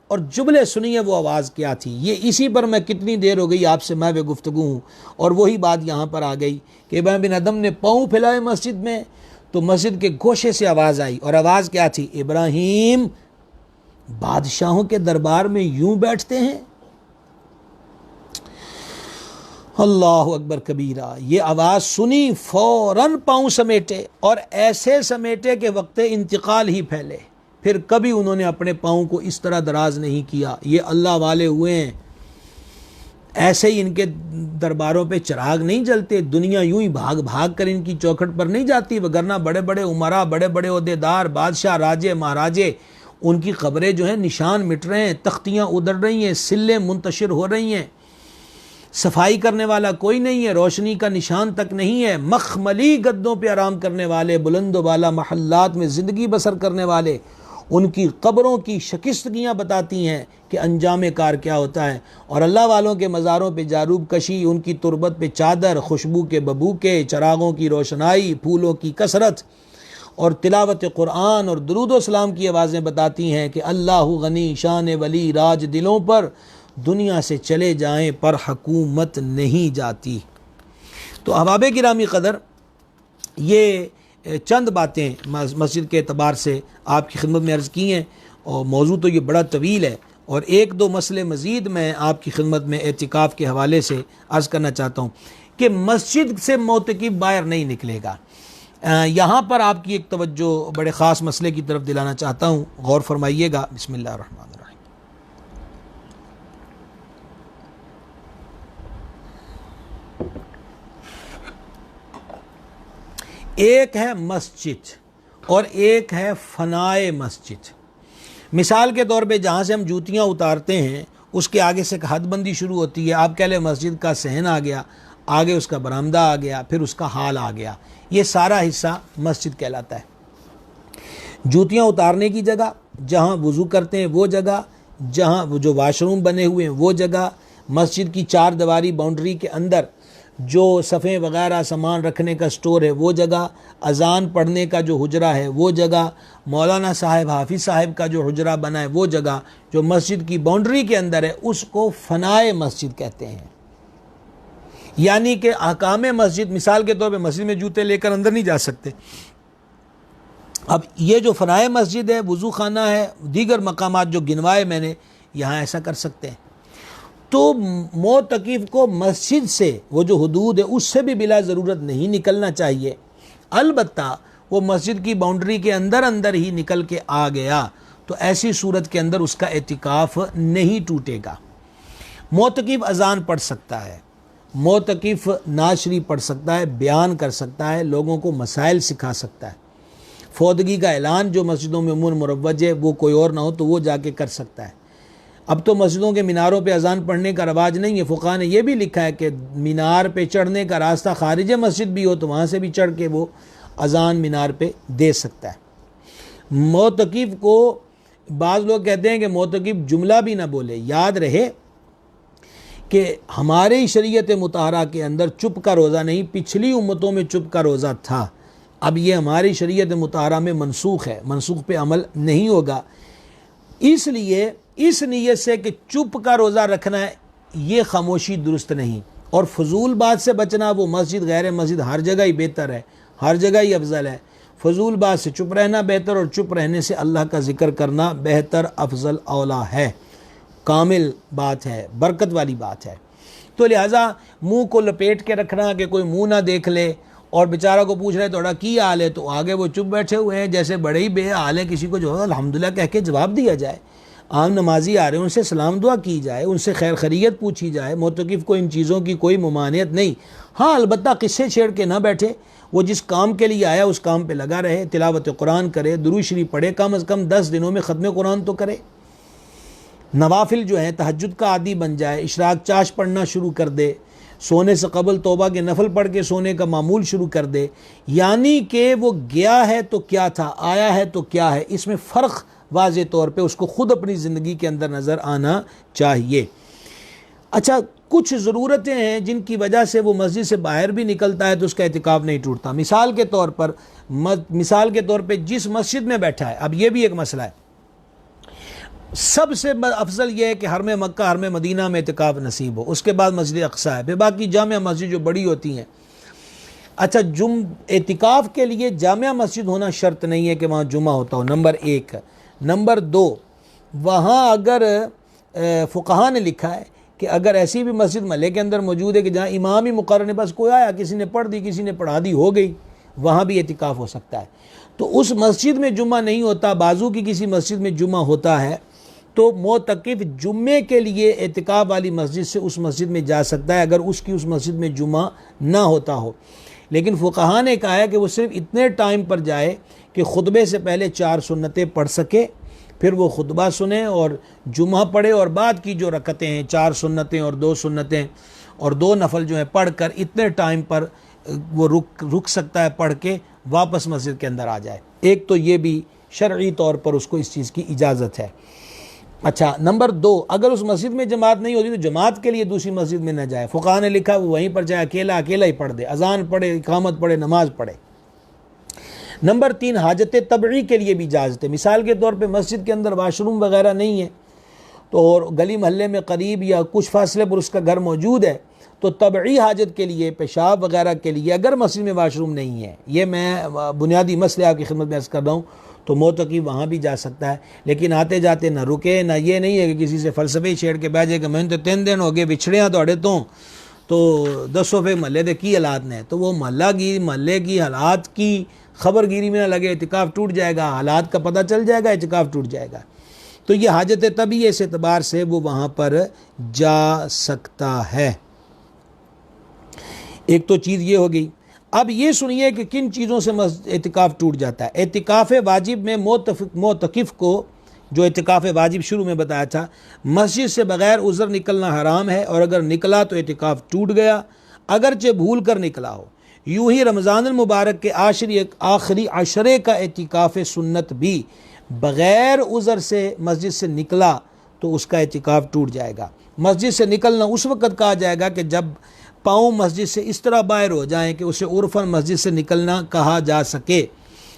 और जुबले सुनिए वो आवाज़ क्या थी। ये इसी पर मैं कितनी देर हो गई आपसे मैं वे गुफ्तगू हूँ, और वही बात यहाँ पर आ गई कि इब्राहिम बिन अदम ने पाँव फैलाए मस्जिद में, तो मस्जिद के गोशे से आवाज़ आई, और आवाज़ क्या थी? इब्राहिम बादशाहों के दरबार में यूं बैठते हैं? अल्लाह अकबर कबीरा। ये आवाज़ सुनी, फ़ौरन पाँव समेटे, और ऐसे समेटे कि वक्त इंतकाल ही फैले। फिर कभी उन्होंने अपने पाँव को इस तरह दराज नहीं किया। ये अल्लाह वाले हुए हैं, ऐसे ही इनके दरबारों पे चिराग नहीं जलते, दुनिया यूं ही भाग भाग कर इनकी चौखट पर नहीं जाती, वगरना बड़े बड़े उमरा, बड़े बड़े ओहदेदार, बादशाह, राजे महाराजे, उनकी खबरें जो हैं निशान मिट रहे हैं, तख्तियाँ उधड़ रही हैं, सिल्लें मुंतशिर हो रही हैं, सफाई करने वाला कोई नहीं है, रोशनी का निशान तक नहीं है। मखमली गद्दों पे आराम करने वाले, बुलंद वाला महल्लात में ज़िंदगी बसर करने वाले, उनकी कब्रों की शिकस्तगियाँ बताती हैं कि अंजाम कार क्या होता है। और अल्लाह वालों के मज़ारों पे जारूब कशी, उनकी तुरबत पे चादर, खुशबू के बबूके, चरागों की रोशनाई, फूलों की कसरत और तिलावत कुरान और दुरूद व सलाम की आवाज़ें बताती हैं कि अल्लाह गनी शान वली, राज दिलों पर दुनिया से चले जाएं पर हुकूमत नहीं जाती। तो अहबाब गिरामी क़दर, ये चंद बातें मस्जिद के एतबार से आपकी खिदमत में अर्ज़ की हैं, और मौजू तो ये बड़ा तवील है, और एक दो मसले मज़ीद मैं आपकी खिदमत में एतिकाफ़ के हवाले से अर्ज़ करना चाहता हूँ कि मस्जिद से मोतकिफ बाहर नहीं निकलेगा। यहाँ पर आपकी एक तवज्जो बड़े ख़ास मसले की तरफ दिलाना चाहता हूँ, गौर फरमाइएगा। बिस्मिल्लाहिर्रहमानिर्रहीम। एक है मस्जिद और एक है फनाए मस्जिद। मिसाल के तौर पे जहाँ से हम जूतियाँ उतारते हैं उसके आगे से हदबंदी शुरू होती है। आप कह लें मस्जिद का सहन आ गया, आगे उसका बरामदा आ गया, फिर उसका हाल आ गया, ये सारा हिस्सा मस्जिद कहलाता है। जूतियाँ उतारने की जगह, जहाँ वज़ू करते हैं वो जगह, जहाँ वो जो वाशरूम बने हुए हैं वो जगह, मस्जिद की चार दीवारी बाउंड्री के अंदर जो सफ़े वगैरह सामान रखने का स्टोर है वो जगह, अज़ान पढ़ने का जो हुजरा है वो जगह, मौलाना साहब हाफिज़ साहब का जो हुजरा बना है वो जगह, जो मस्जिद की बाउंड्री के अंदर है, उसको फनाए मस्जिद कहते हैं। यानी कि अहकाम मस्जिद, मिसाल के तौर पे मस्जिद में जूते लेकर अंदर नहीं जा सकते। अब ये जो फनाए मस्जिद है, वज़ू खाना है, दीगर मकामात जो गिनवाए मैंने, यहाँ ऐसा कर सकते हैं। तो मोतकिफ को मस्जिद से, वो जो हुदूद है उससे भी बिला ज़रूरत नहीं निकलना चाहिए। अलबत्ता वो मस्जिद की बाउंड्री के अंदर अंदर ही निकल के आ गया तो ऐसी सूरत के अंदर उसका एतिकाफ़ नहीं टूटेगा। मोतकिफ अज़ान पढ़ सकता है, मोतकिफ नाशरी पढ़ सकता है, बयान कर सकता है, लोगों को मसाइल सिखा सकता है। फौदगी का ऐलान जो मस्जिदों में उमूमन मुरव्वज है, वो कोई और ना हो तो वो जाके कर सकता है। अब तो मस्जिदों के मीनारों पे अज़ान पढ़ने का रवाज नहीं है। फ़ुक़हा ने यह भी लिखा है कि मीनार पे चढ़ने का रास्ता खारिज मस्जिद भी हो तो वहाँ से भी चढ़ के वो अज़ान मीनार पे दे सकता है। मोतकिफ को बाज़ लोग कहते हैं कि मोतकिफ जुमला भी ना बोले। याद रहे कि हमारे शरीयत मुताहरा के अंदर चुप का रोज़ा नहीं, पिछली उम्मतों में चुप का रोज़ा था। अब ये हमारी शरीयत मुताहरा में मनसूख है, मनसूख पे अमल नहीं होगा। इसलिए इस नीयत से कि चुप का रोज़ा रखना है, ये खामोशी दुरुस्त नहीं। और फजूल बात से बचना, वो मस्जिद गैर मस्जिद हर जगह ही बेहतर है, हर जगह ही अफजल है। फजूल बात से चुप रहना बेहतर, और चुप रहने से अल्लाह का जिक्र करना बेहतर, अफजल औला है, कामिल बात है, बरकत वाली बात है। तो लिहाजा मुँह को लपेट के रखना कि कोई मुँह ना देख ले, और बेचारा को पूछ रहे थोड़ा की हाल है तो आगे वो चुप बैठे हुए हैं जैसे बड़े ही बेहाल है, किसी को जो है अल्हम्दुलिल्लाह कह के जवाब दिया जाए। आम नमाजी आ रहे हैं, उनसे सलाम दुआ की जाए, उनसे खैर खैरियत पूछी जाए। मोतकिफ को इन चीज़ों की कोई ममानियत नहीं। हाँ, अलबत्ता किस्से छेड़ के ना बैठे, वो जिस काम के लिए आया उस काम पे लगा रहे, तिलावत कुरान करे, दुरूद शरीफ पढ़े, कम अज़ कम 10 दिनों में ख़त्म कुरान तो करे। नवाफिल जो है तहज्जुद का आदी बन जाए, इशराक चाश पढ़ना शुरू कर दे, सोने से कबल तौबा के नफल पढ़ के सोने का मामूल शुरू कर दे। यानी कि वो गया है तो क्या था, आया है तो क्या है, इसमें फ़र्क वाज़े तौर पे उसको ख़ुद अपनी ज़िंदगी के अंदर नज़र आना चाहिए। अच्छा, कुछ ज़रूरतें हैं जिनकी वजह से वो मस्जिद से बाहर भी निकलता है तो उसका एतिकाफ़ नहीं टूटता। मिसाल के तौर पर जिस मस्जिद में बैठा है, अब ये भी एक मसला है, सबसे अफजल यह है कि हरम मक्का हरम मदीना में एतिकाफ़ नसीब हो, उसके बाद मस्जिद अक्सा है, फिर बाकी जामिया मस्जिद जो बड़ी होती हैं। अच्छा, एतिकाफ़ के लिए जामिया मस्जिद होना शर्त नहीं है कि वहाँ जुमा होता हो, नंबर एक। नंबर दो, वहाँ अगर फ़ुक़हा ने लिखा है कि अगर ऐसी भी मस्जिद महल्ले के अंदर मौजूद है कि जहाँ इमाम ही मुकर्रर है, बस कोई आया, किसी ने पढ़ दी, किसी ने पढ़ा दी, हो गई, वहाँ भी एतिकाफ़ हो सकता है। तो उस मस्जिद में जुमा नहीं होता, बाजू की किसी मस्जिद में जुमा होता है, तो मोतकिफ़ जुम्मे के लिए एतिकाफ़ वाली मस्जिद से उस मस्जिद में जा सकता है अगर उसकी उस मस्जिद में जुमा ना होता हो। लेकिन फ़ुक़हा ने कहा है कि वो सिर्फ इतने टाइम पर जाए कि खुतबे से पहले 4 सुन्नतें पढ़ सके, फिर वो खुतबा सुने और जुमा पढ़े, और बाद की जो रकतें हैं 4 सुन्नतें और 2 सुन्नतें और 2 नफल जो हैं पढ़ कर इतने टाइम पर वो रुक सकता है, पढ़ के वापस मस्जिद के अंदर आ जाए। एक तो ये भी शरई तौर पर उसको इस चीज़ की इजाज़त है। अच्छा, नंबर 2, अगर उस मस्जिद में जमात नहीं होती तो जमात के लिए दूसरी मस्जिद में न जाए। फ़ुक़हा ने लिखा वो वहीं पर जाए, अकेला ही पढ़ दे, अजान पढ़े, इकामत पढ़े, नमाज पढ़े। नंबर 3, हाजत तबई के लिए भी इजाज़त है। मिसाल के तौर पे मस्जिद के अंदर वाशरूम वगैरह नहीं है, तो और गली महल्ले में करीब या कुछ फासले पर उसका घर मौजूद है, तो तबई हाजत के लिए, पेशाब वगैरह के लिए अगर मस्जिद में वाशरूम नहीं है, ये मैं बुनियादी मसले आपकी खिदमत में अर्ज़ कर रहा हूँ, तो मोतकीफ़ वहाँ भी जा सकता है। लेकिन आते जाते ना रुके, ना ये नहीं है कि किसी से फ़लसफ़े छेड़ के बह जाए कि मैंने तो 3 दिन हो गए बिछड़ियाँ तोड़े तो 10 रुपये महल्ले के की हालात ने, तो वो महल्ले की हालात की खबरगिरी में ना लगे, एतिकाफ़ टूट जाएगा, हालात का पता चल जाएगा, एतिकाफ़ टूट जाएगा। तो ये हाजत तभी इस एतबार से वो वहाँ पर जा सकता है। एक तो चीज़ ये हो गई। अब ये सुनिए कि किन चीज़ों से एतिकाफ़ टूट जाता है। एतिकाफ़ वाजिब में मोतकिफ़ को, जो एतिकाफ़ वाजिब शुरू में बताया था, मस्जिद से बग़ैर उज़र निकलना हराम है, और अगर निकला तो एतिकाफ़ टूट गया, अगरचे भूल कर निकला हो। यूँ ही रमज़ान मुबारक के आखिरी अशरे का एतिकाफ़ सुन्नत भी बग़ैर उज़र से मस्जिद से निकला तो उसका एतिकाफ़ टूट जाएगा। मस्जिद से निकलना उस वक़्त कहा जाएगा कि जब पाँव मस्जिद से इस तरह बाहर हो जाएं कि उसे उर्फ़न मस्जिद से निकलना कहा जा सके।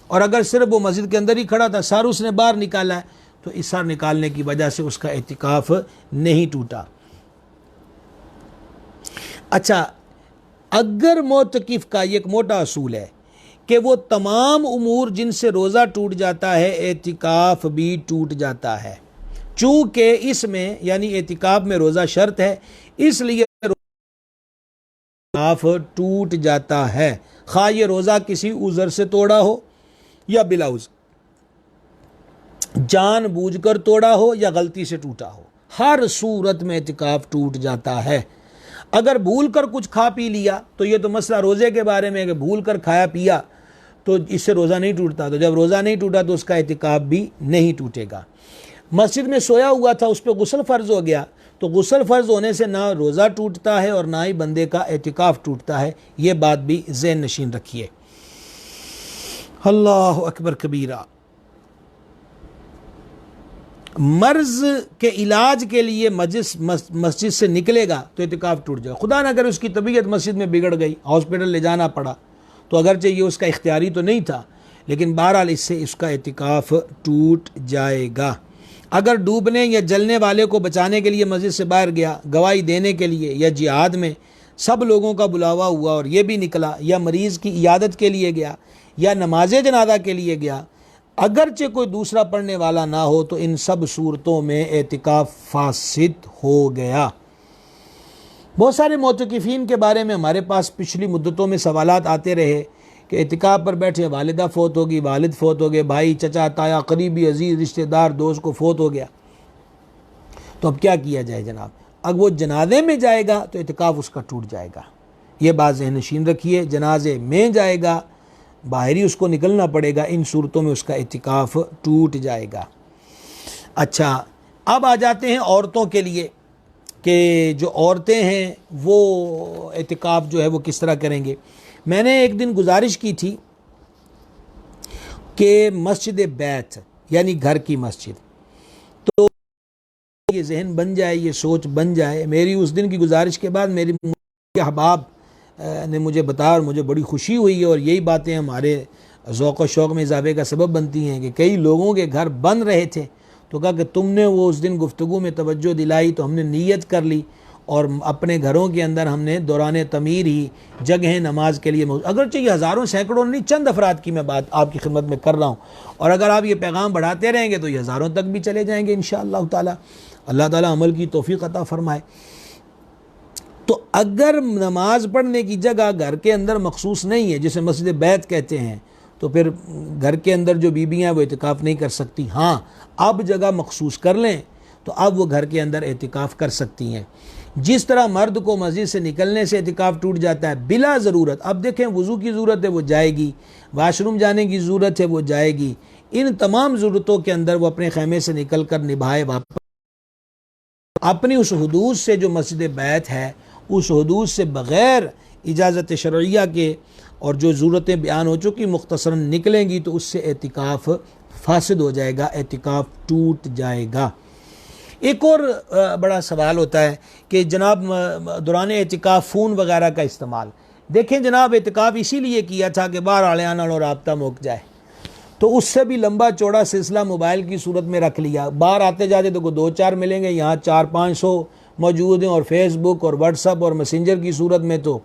और अगर सिर्फ वो मस्जिद के अंदर ही खड़ा था, सार उसने बाहर निकाला है, तो इस सार निकालने की वजह से उसका एतिकाफ़ नहीं टूटा। अच्छा, अगर मोतकिफ़ का एक मोटा असूल है कि वो तमाम उमूर जिनसे रोज़ा टूट जाता है, एतिकाफ़ भी टूट जाता है। चूँकि इसमें यानी एतिकाफ़ में रोज़ा शर्त है, इसलिए एतिकाफ़ टूट जाता है, खा ये रोज़ा किसी उज़र से तोड़ा हो या बिला उज़र, जानबूझकर तोड़ा हो या गलती से टूटा हो, हर सूरत में एतिकाफ़ टूट जाता है। अगर भूल कर कुछ खा पी लिया तो ये तो मसला रोज़े के बारे में है कि भूल कर खाया पिया तो इससे रोज़ा नहीं टूटता, तो जब रोज़ा नहीं टूटा तो उसका एतिकाफ़ भी नहीं टूटेगा। मस्जिद में सोया हुआ था, उस पर गुस्ल फ़र्ज़ हो गया, तो गुस्ल फ़र्ज़ होने से ना रोज़ा टूटता है और ना ही बंदे का एतिकाफ़ टूटता है। ये बात भी ज़हन नशीन रखिए। अल्लाह अकबर कबीरा। मर्ज़ के इलाज के लिए मस्जिद से निकलेगा तो एतिकाफ़ टूट जाए। खुदा ना करे उसकी तबीयत मस्जिद में बिगड़ गई, हॉस्पिटल ले जाना पड़ा, तो अगरचे ये उसका इख्तियारी तो नहीं था, लेकिन बहरहाल इससे इसका एतिकाफ़ टूट जाएगा। अगर डूबने या जलने वाले को बचाने के लिए मस्जिद से बाहर गया, गवाही देने के लिए, या जिहाद में सब लोगों का बुलावा हुआ और ये भी निकला, या मरीज़ की इयादत के लिए गया, या नमाज जनाजा के लिए गया, अगरचे कोई दूसरा पढ़ने वाला ना हो, तो इन सब सूरतों में एतिकाफ़ फासिद हो गया। बहुत सारे मोतकिफ़ीन के बारे में हमारे पास पिछली मुद्दतों में सवालात आते रहे कि एतिकाफ़ पर बैठे वालिदा फ़ौत होगी, वालिद फ़ौत हो गए, भाई, चचा, ताया, करीबी, अजीज़, रिश्तेदार, दोस्त को फ़ौत हो गया, तो अब क्या किया जाए जनाब। अब वो जनाजे में जाएगा तो एतिकाफ़ उसका टूट जाएगा। ये बात ज़हन नशीन रखिए, जनाजे में जाएगा, बाहरी उसको निकलना पड़ेगा, इन सूरतों में उसका एतिकाफ़ टूट जाएगा। अच्छा, अब आ जाते हैं औरतों के लिए कि जो औरतें हैं वो एतिकाफ़ जो है वो किस तरह करेंगे। मैंने एक दिन गुजारिश की थी कि मस्जिद बैत यानी घर की मस्जिद, तो ये जहन बन जाए, ये सोच बन जाए। मेरी उस दिन की गुजारिश के बाद मेरी अहबाब ने मुझे बताया और मुझे बड़ी खुशी हुई है, और यही बातें हमारे ज़ौक़ व शौक़ में इजाफे का सबब बनती हैं कि कई लोगों के घर बन रहे थे तो कहा कि तुमने वो उस दिन गुफ्तगू में तवज्जो दिलाई तो हमने नीयत कर ली और अपने घरों के अंदर हमने दौरान तमीर ही जगह नमाज के लिए, अगरचे ये हज़ारों सैकड़ों नहीं, चंद अफराद की मैं बात आपकी खिदमत में कर रहा हूँ, और अगर आप ये पैगाम बढ़ाते रहेंगे तो ये हज़ारों तक भी चले जाएंगे इंशाअल्लाह ताला। अल्लाह ताला अमल की तौफीक अता फरमाए। तो अगर नमाज पढ़ने की जगह घर के अंदर मखसूस नहीं है, जिसे मस्जिद बैत कहते हैं, तो फिर घर के अंदर जो बीबियाँ हैं वो एतिकाफ़ नहीं कर सकती। हाँ, अब जगह मखसूस कर लें तो अब वो घर के अंदर एतिकाफ़ कर सकती हैं। जिस तरह मर्द को मस्जिद से निकलने से एतिकाफ़ टूट जाता है बिला ज़रूरत, अब देखें वज़ू की ज़रूरत है वो जाएगी, वाशरूम जाने की ज़रूरत है वो जाएगी, इन तमाम ज़रूरतों के अंदर वो अपने खैमे से निकल कर निभाए वापस अपनी उस हुदूद से जो मस्जिद बैत है, उस हुदूद से बग़ैर इजाज़त शरइया के और जो ज़रूरतें बयान हो चुकी मुख्तसरन निकलेंगी तो उससे एतिकाफ़ फासिद हो जाएगा, एतिकाफ़ टूट जाएगा। एक और बड़ा सवाल होता है कि जनाब दौरान एतिकाफ़ फ़ोन वगैरह का इस्तेमाल, देखें जनाब एतिकाफ़ इसीलिए किया था कि बाहर आले आना और राब्ता मुक जाए, तो उससे भी लंबा चौड़ा सिलसिला मोबाइल की सूरत में रख लिया। बाहर आते जाते तो कोई 2-4 मिलेंगे, यहाँ 400-500 मौजूद हैं, और फेसबुक और व्हाट्सअप और मैसेंजर की सूरत में तो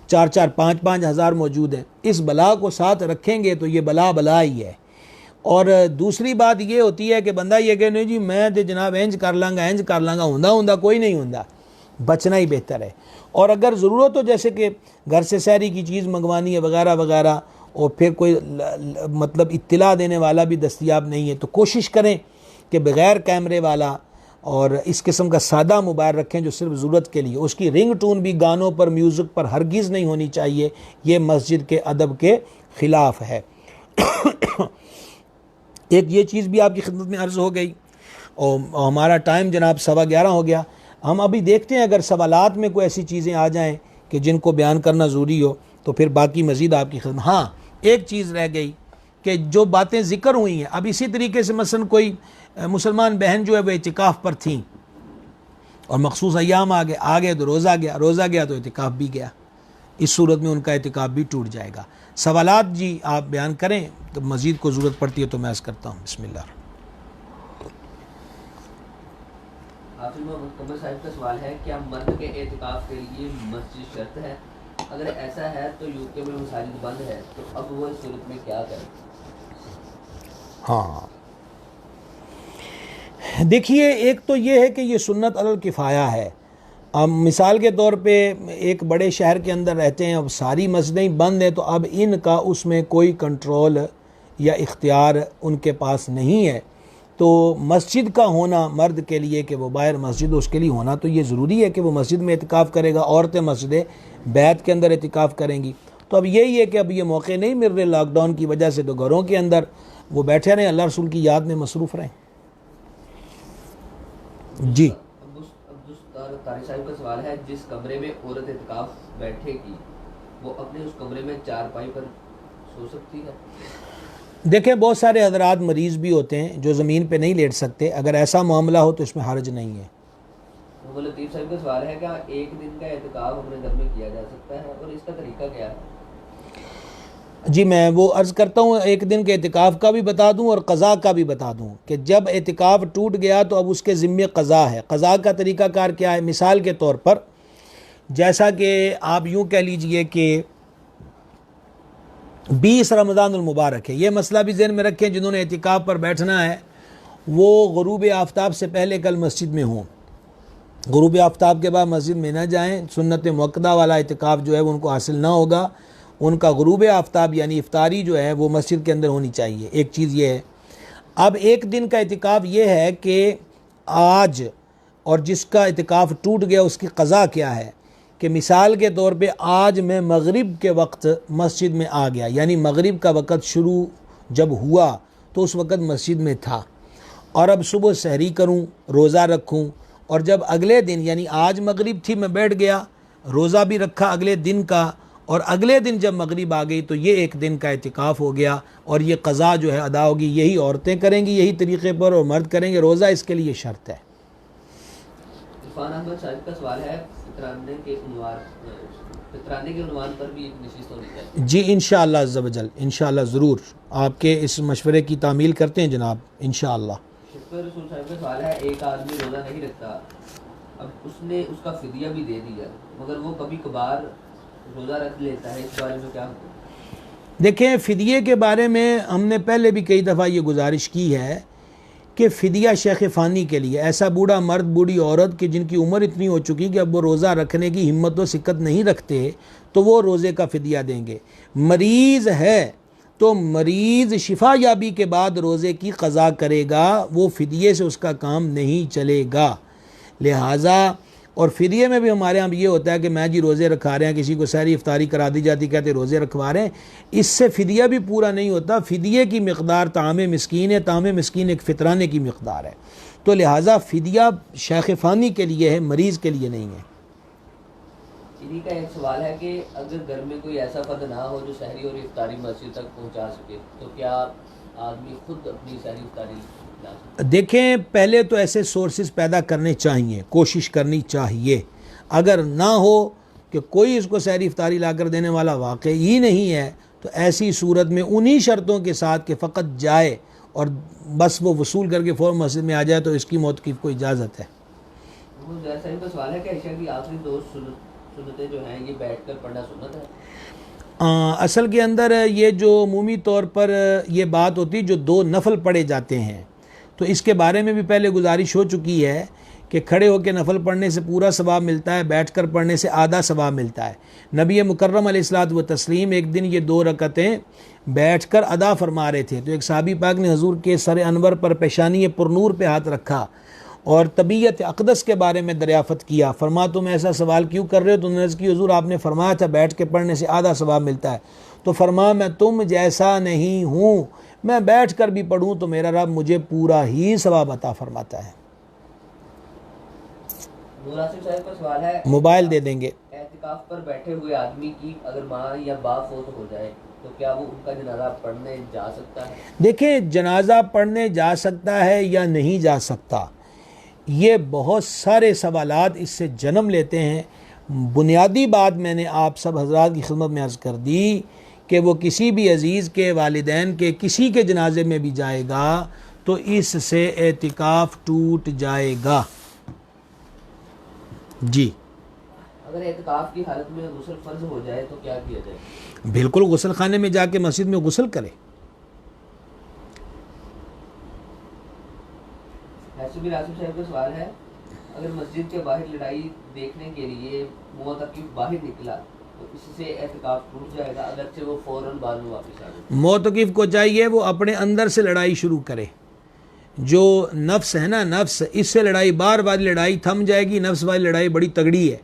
4-4, 5-5 हज़ार मौजूद हैं। इस बला को साथ रखेंगे तो ये बला ही है। और दूसरी बात ये होती है कि बंदा ये कहे नहीं जी मैं तो जनाब इंज कर लांगा हुंदा कोई नहीं हुंदा, बचना ही बेहतर है। और अगर ज़रूरत हो जैसे कि घर से सहरी की चीज़ मंगवानी है वगैरह वगैरह, और फिर कोई मतलब इत्तला देने वाला भी दस्तयाब नहीं है, तो कोशिश करें कि बग़ैर कैमरे वाला और इस किस्म का सादा मोबाइल रखें जो सिर्फ ज़रूरत के लिए। उसकी रिंग टून भी गानों पर, म्यूज़िक पर हरगिज़ नहीं होनी चाहिए, ये मस्जिद के अदब के ख़िलाफ़ है। एक ये चीज़ भी आपकी खिदमत में अर्ज़ हो गई, और हमारा टाइम जनाब 11:15 हो गया। हम अभी देखते हैं अगर सवालात में कोई ऐसी चीज़ें आ जाएं कि जिनको बयान करना ज़रूरी हो तो फिर बाकी मज़ीद आपकी खिदमत। हाँ, एक चीज़ रह गई कि जो बातें ज़िक्र हुई हैं, अब इसी तरीके से मसलन कोई मुसलमान बहन जो है वो इतिकाफ़ पर थी और मखसूस अय्याम आ गए तो रोज़ा गया तो इतिकाफ़ भी गया, इस सूरत में उनका इतिकाफ़ भी टूट जाएगा। सवालात जी आप बयान करें, तो मज़ीद को ज़रूरत पड़ती है तो मैं अर्ज़ करता हूँ। बिस्मिल्लाह। कमर साहब का सवाल है, क्या मर्द के एतिकाफ़ के लिए मस्जिद शर्त है? अगर ऐसा है तो यूके में मसाजिद बंद है, तो अब वो इस सूरत में क्या करें? हाँ, देखिए एक तो ये है कि ये सुन्नत अलल किफ़ाया है। अब मिसाल के तौर पे एक बड़े शहर के अंदर रहते हैं, अब सारी मस्जिदें बंद हैं, तो अब इनका उसमें कोई कंट्रोल या इख्तियार उनके पास नहीं है। तो मस्जिद का होना मर्द के लिए कि वो बाहर मस्जिद उसके लिए होना, तो ये ज़रूरी है कि वो मस्जिद में इतिकाफ़ करेगा। औरतें मस्जिद बैत के अंदर इतिकाफ़ करेंगी। तो अब यही है कि अब ये मौके नहीं मिल रहे लॉकडाउन की वजह से, तो घरों के अंदर वो बैठे रहें, अल्लाह रसूल की याद में मसरूफ़ रहें। जी, तारिक साहब का सवाल है, जिस कमरे में औरत इतिकाफ़ बैठेगी वो अपने उस कमरे में चारपाई पर सो सकती है? देखें बहुत सारे हज़रात मरीज़ भी होते हैं जो ज़मीन पे नहीं लेट सकते, अगर ऐसा मामला हो तो इसमें हर्ज नहीं है। वो लतीफ़ साहब का सवाल है, क्या एक दिन का इतिकाफ़ अपने घर में किया जा सकता है और इसका तरीका क्या है? जी, मैं वो अर्ज़ करता हूँ, एक दिन के इतिकाफ़ का भी बता दूँ और क़ज़ा का भी बता दूँ कि जब इतिकाफ़ टूट गया तो अब उसके ज़िम्मे क़ज़ा है। क़ज़ा का तरीक़ाकार क्या है? मिसाल के तौर पर जैसा कि आप यूँ कह लीजिए कि 20 रमज़ानुल मुबारक है, ये मसला भी ज़हन में रखें, जिन्होंने इतिकाफ़ पर बैठना है वो ग़ुरूब आफ्ताब से पहले कल मस्जिद में हों, ग़ुरूब आफ्ताब के बाद मस्जिद में न जाएँ। सुन्नत मुअक्कदा वाला इतिकाफ़ जो है वो उनको हासिल ना होगा, उनका ग़ुरूब आफ्ताब यानी इफ्तारी जो है वो मस्जिद के अंदर होनी चाहिए। एक चीज़ ये है। अब एक दिन का इतिकाफ़ ये है कि आज, और जिसका इतिकाफ़ टूट गया उसकी क़ज़ा क्या है कि मिसाल के तौर पे आज मैं मगरिब के वक्त मस्जिद में आ गया, यानी मगरिब का वक़्त शुरू जब हुआ तो उस वक़्त मस्जिद में था, और अब सुबह सहरी करूं, रोज़ा रखूं, और जब अगले दिन यानी आज मगरिब थी मैं बैठ गया, रोज़ा भी रखा अगले दिन का, और अगले दिन जब मगरिब आ गई तो ये एक दिन का इतिकाफ़ हो गया, और ये क़ज़ा जो है अदा होगी। यही औरतें करेंगी यही तरीक़े पर, और मर्द करेंगे। रोज़ा इसके लिए शर्त है। इरफान अहमद साहिब का सवाल है, फितराने के उन्वान पर भी एक नशिस्त होनी चाहिए। जी इंशाअल्लाह अज़्ज़ा वजल, इंशाअल्लाह ज़रूर आपके इस मशवरे की तामील करते हैं जनाब, इंशाअल्लाह। शुक्र रसूल साहिब का सवाल है, एक आदमी रोज़ा नहीं रखता, अब उसने उसका फिदिया भी दे दिया, मगर वो कभी कभार रोज़ा रख लेता है, इस बारे में क्या हुक्म? देखें, फ़िदिये के बारे में हमने पहले भी कई दफ़ा ये गुजारिश की है कि फ़िदिया शेख फ़ानी के लिए, ऐसा बूढ़ा मर्द बूढ़ी औरत कि जिनकी उम्र इतनी हो चुकी कि अब वो रोज़ा रखने की हिम्मत व सिक्कत नहीं रखते, तो वो रोज़े का फ़िदिया देंगे। मरीज़ है तो मरीज़ शिफा याबी के बाद रोज़े की क़ज़ा करेगा, वो फ़िदिये से उसका काम नहीं चलेगा। लिहाजा और फ़िदिये में भी हमारे यहाँ ये होता है कि मैं जी रोज़े रखा रहे हैं, किसी को सहरी इफ्तारी करा दी जाती, कहते रोज़े रखवा रहे हैं, इससे फ़िदिया भी पूरा नहीं होता। फ़िदिये की मिक़दार तामे मिस्कीन है, तामे मिस्कीन एक फ़ितराने की मिक़दार है, तो लिहाजा फ़िदिया शेख फ़ानी के लिए है, मरीज़ के लिए नहीं है। इन्हीं का एक सवाल है कि अगर घर में कोई ऐसा फ़र्द ना हो जो सहरी और इफ्तारी मस्जिद तक पहुँचा सके, तो क्या आदमी खुद अपनी सहरी इफ्तारी ला सकता? देखें, पहले तो ऐसे सोर्सेज पैदा करने चाहिए, कोशिश करनी चाहिए। अगर ना हो कि कोई इसको सहरी इफ्तारी ला कर देने वाला वाक़ई ही नहीं है, तो ऐसी सूरत में उन्हीं शर्तों के साथ कि फ़कत जाए और बस वो वसूल करके फ़ौरन मस्जिद में आ जाए, तो इसकी मौत की कोई इजाज़त है। वो जैसा इनका सवाल है कि ऐशा की आखिरी दो सुन्नतें जो हैं ये बैठकर पढ़ना सुन्नत है? असल के अंदर ये जो अमूमी तौर पर ये बात होती है, जो दो नफल पढ़े जाते हैं, तो इसके बारे में भी पहले गुजारिश हो चुकी है कि खड़े होकर नफल पढ़ने से पूरा सवाब मिलता है, बैठकर पढ़ने से आधा सवाब मिलता है। नबी मुकर्रम अलैहिस्सलातु व तस्लीम एक दिन ये 2 रकतें बैठकर अदा फरमा रहे थे, तो एक सहाबी पाक ने हजूर के सर अनवर पर पेशानी पुरनूर पे हाथ रखा और तबीयत अक़दस के बारे में दरियाफ़त किया। फरमा तुम ऐसा सवाल क्यों कर रहे हो? तो नज़ की हुजूर आपने फरमाया था बैठ के पढ़ने से आधा सवाब मिलता है। तो फरमा मैं तुम जैसा नहीं हूँ, मैं बैठ कर भी पढ़ूँ तो मेरा रब मुझे पूरा ही सवाब अता फरमाता है। नूरासिफ साहब का सवाल है, मोबाइल दे देंगे। एतिकाफ पर बैठे हुए आदमी की अगर माँ या बाप फोत हो जाए तो क्या वो उनका जनाजा पढ़ने जा सकता है? देखें, जनाजा पढ़ने जा सकता है या नहीं जा सकता, ये बहुत सारे सवालात इससे जन्म लेते हैं। बुनियादी बात मैंने आप सब हजरात की खिदमत में अर्ज़ कर दी कि वो किसी भी अजीज़ के वालिदैन के किसी के जनाजे में भी जाएगा तो इससे एतिकाफ़ टूट जाएगा। जी, अगर एतिकाफ की हालत में गुस्ल फ़र्ज हो जाए तो क्या किया जाए? बिल्कुल गुस्ल खाने में जाके मस्जिद में गुस्ल करे। भी रासिफ साहब का सवाल है, अगर मस्जिद के बाहर लड़ाई देखने के लिए मोतकिफ बाहर निकला तो इससे एतिकाफ टूट जाएगा, अगरचे वो फौरन बाद में वापस आ जाए? मोतकिफ को चाहिए वो अपने अंदर से लड़ाई शुरू करे। जो नफ्स है ना, नफ्स, इससे लड़ाई, बार बार लड़ाई थम जाएगी। नफ्स वाली लड़ाई बड़ी तगड़ी है।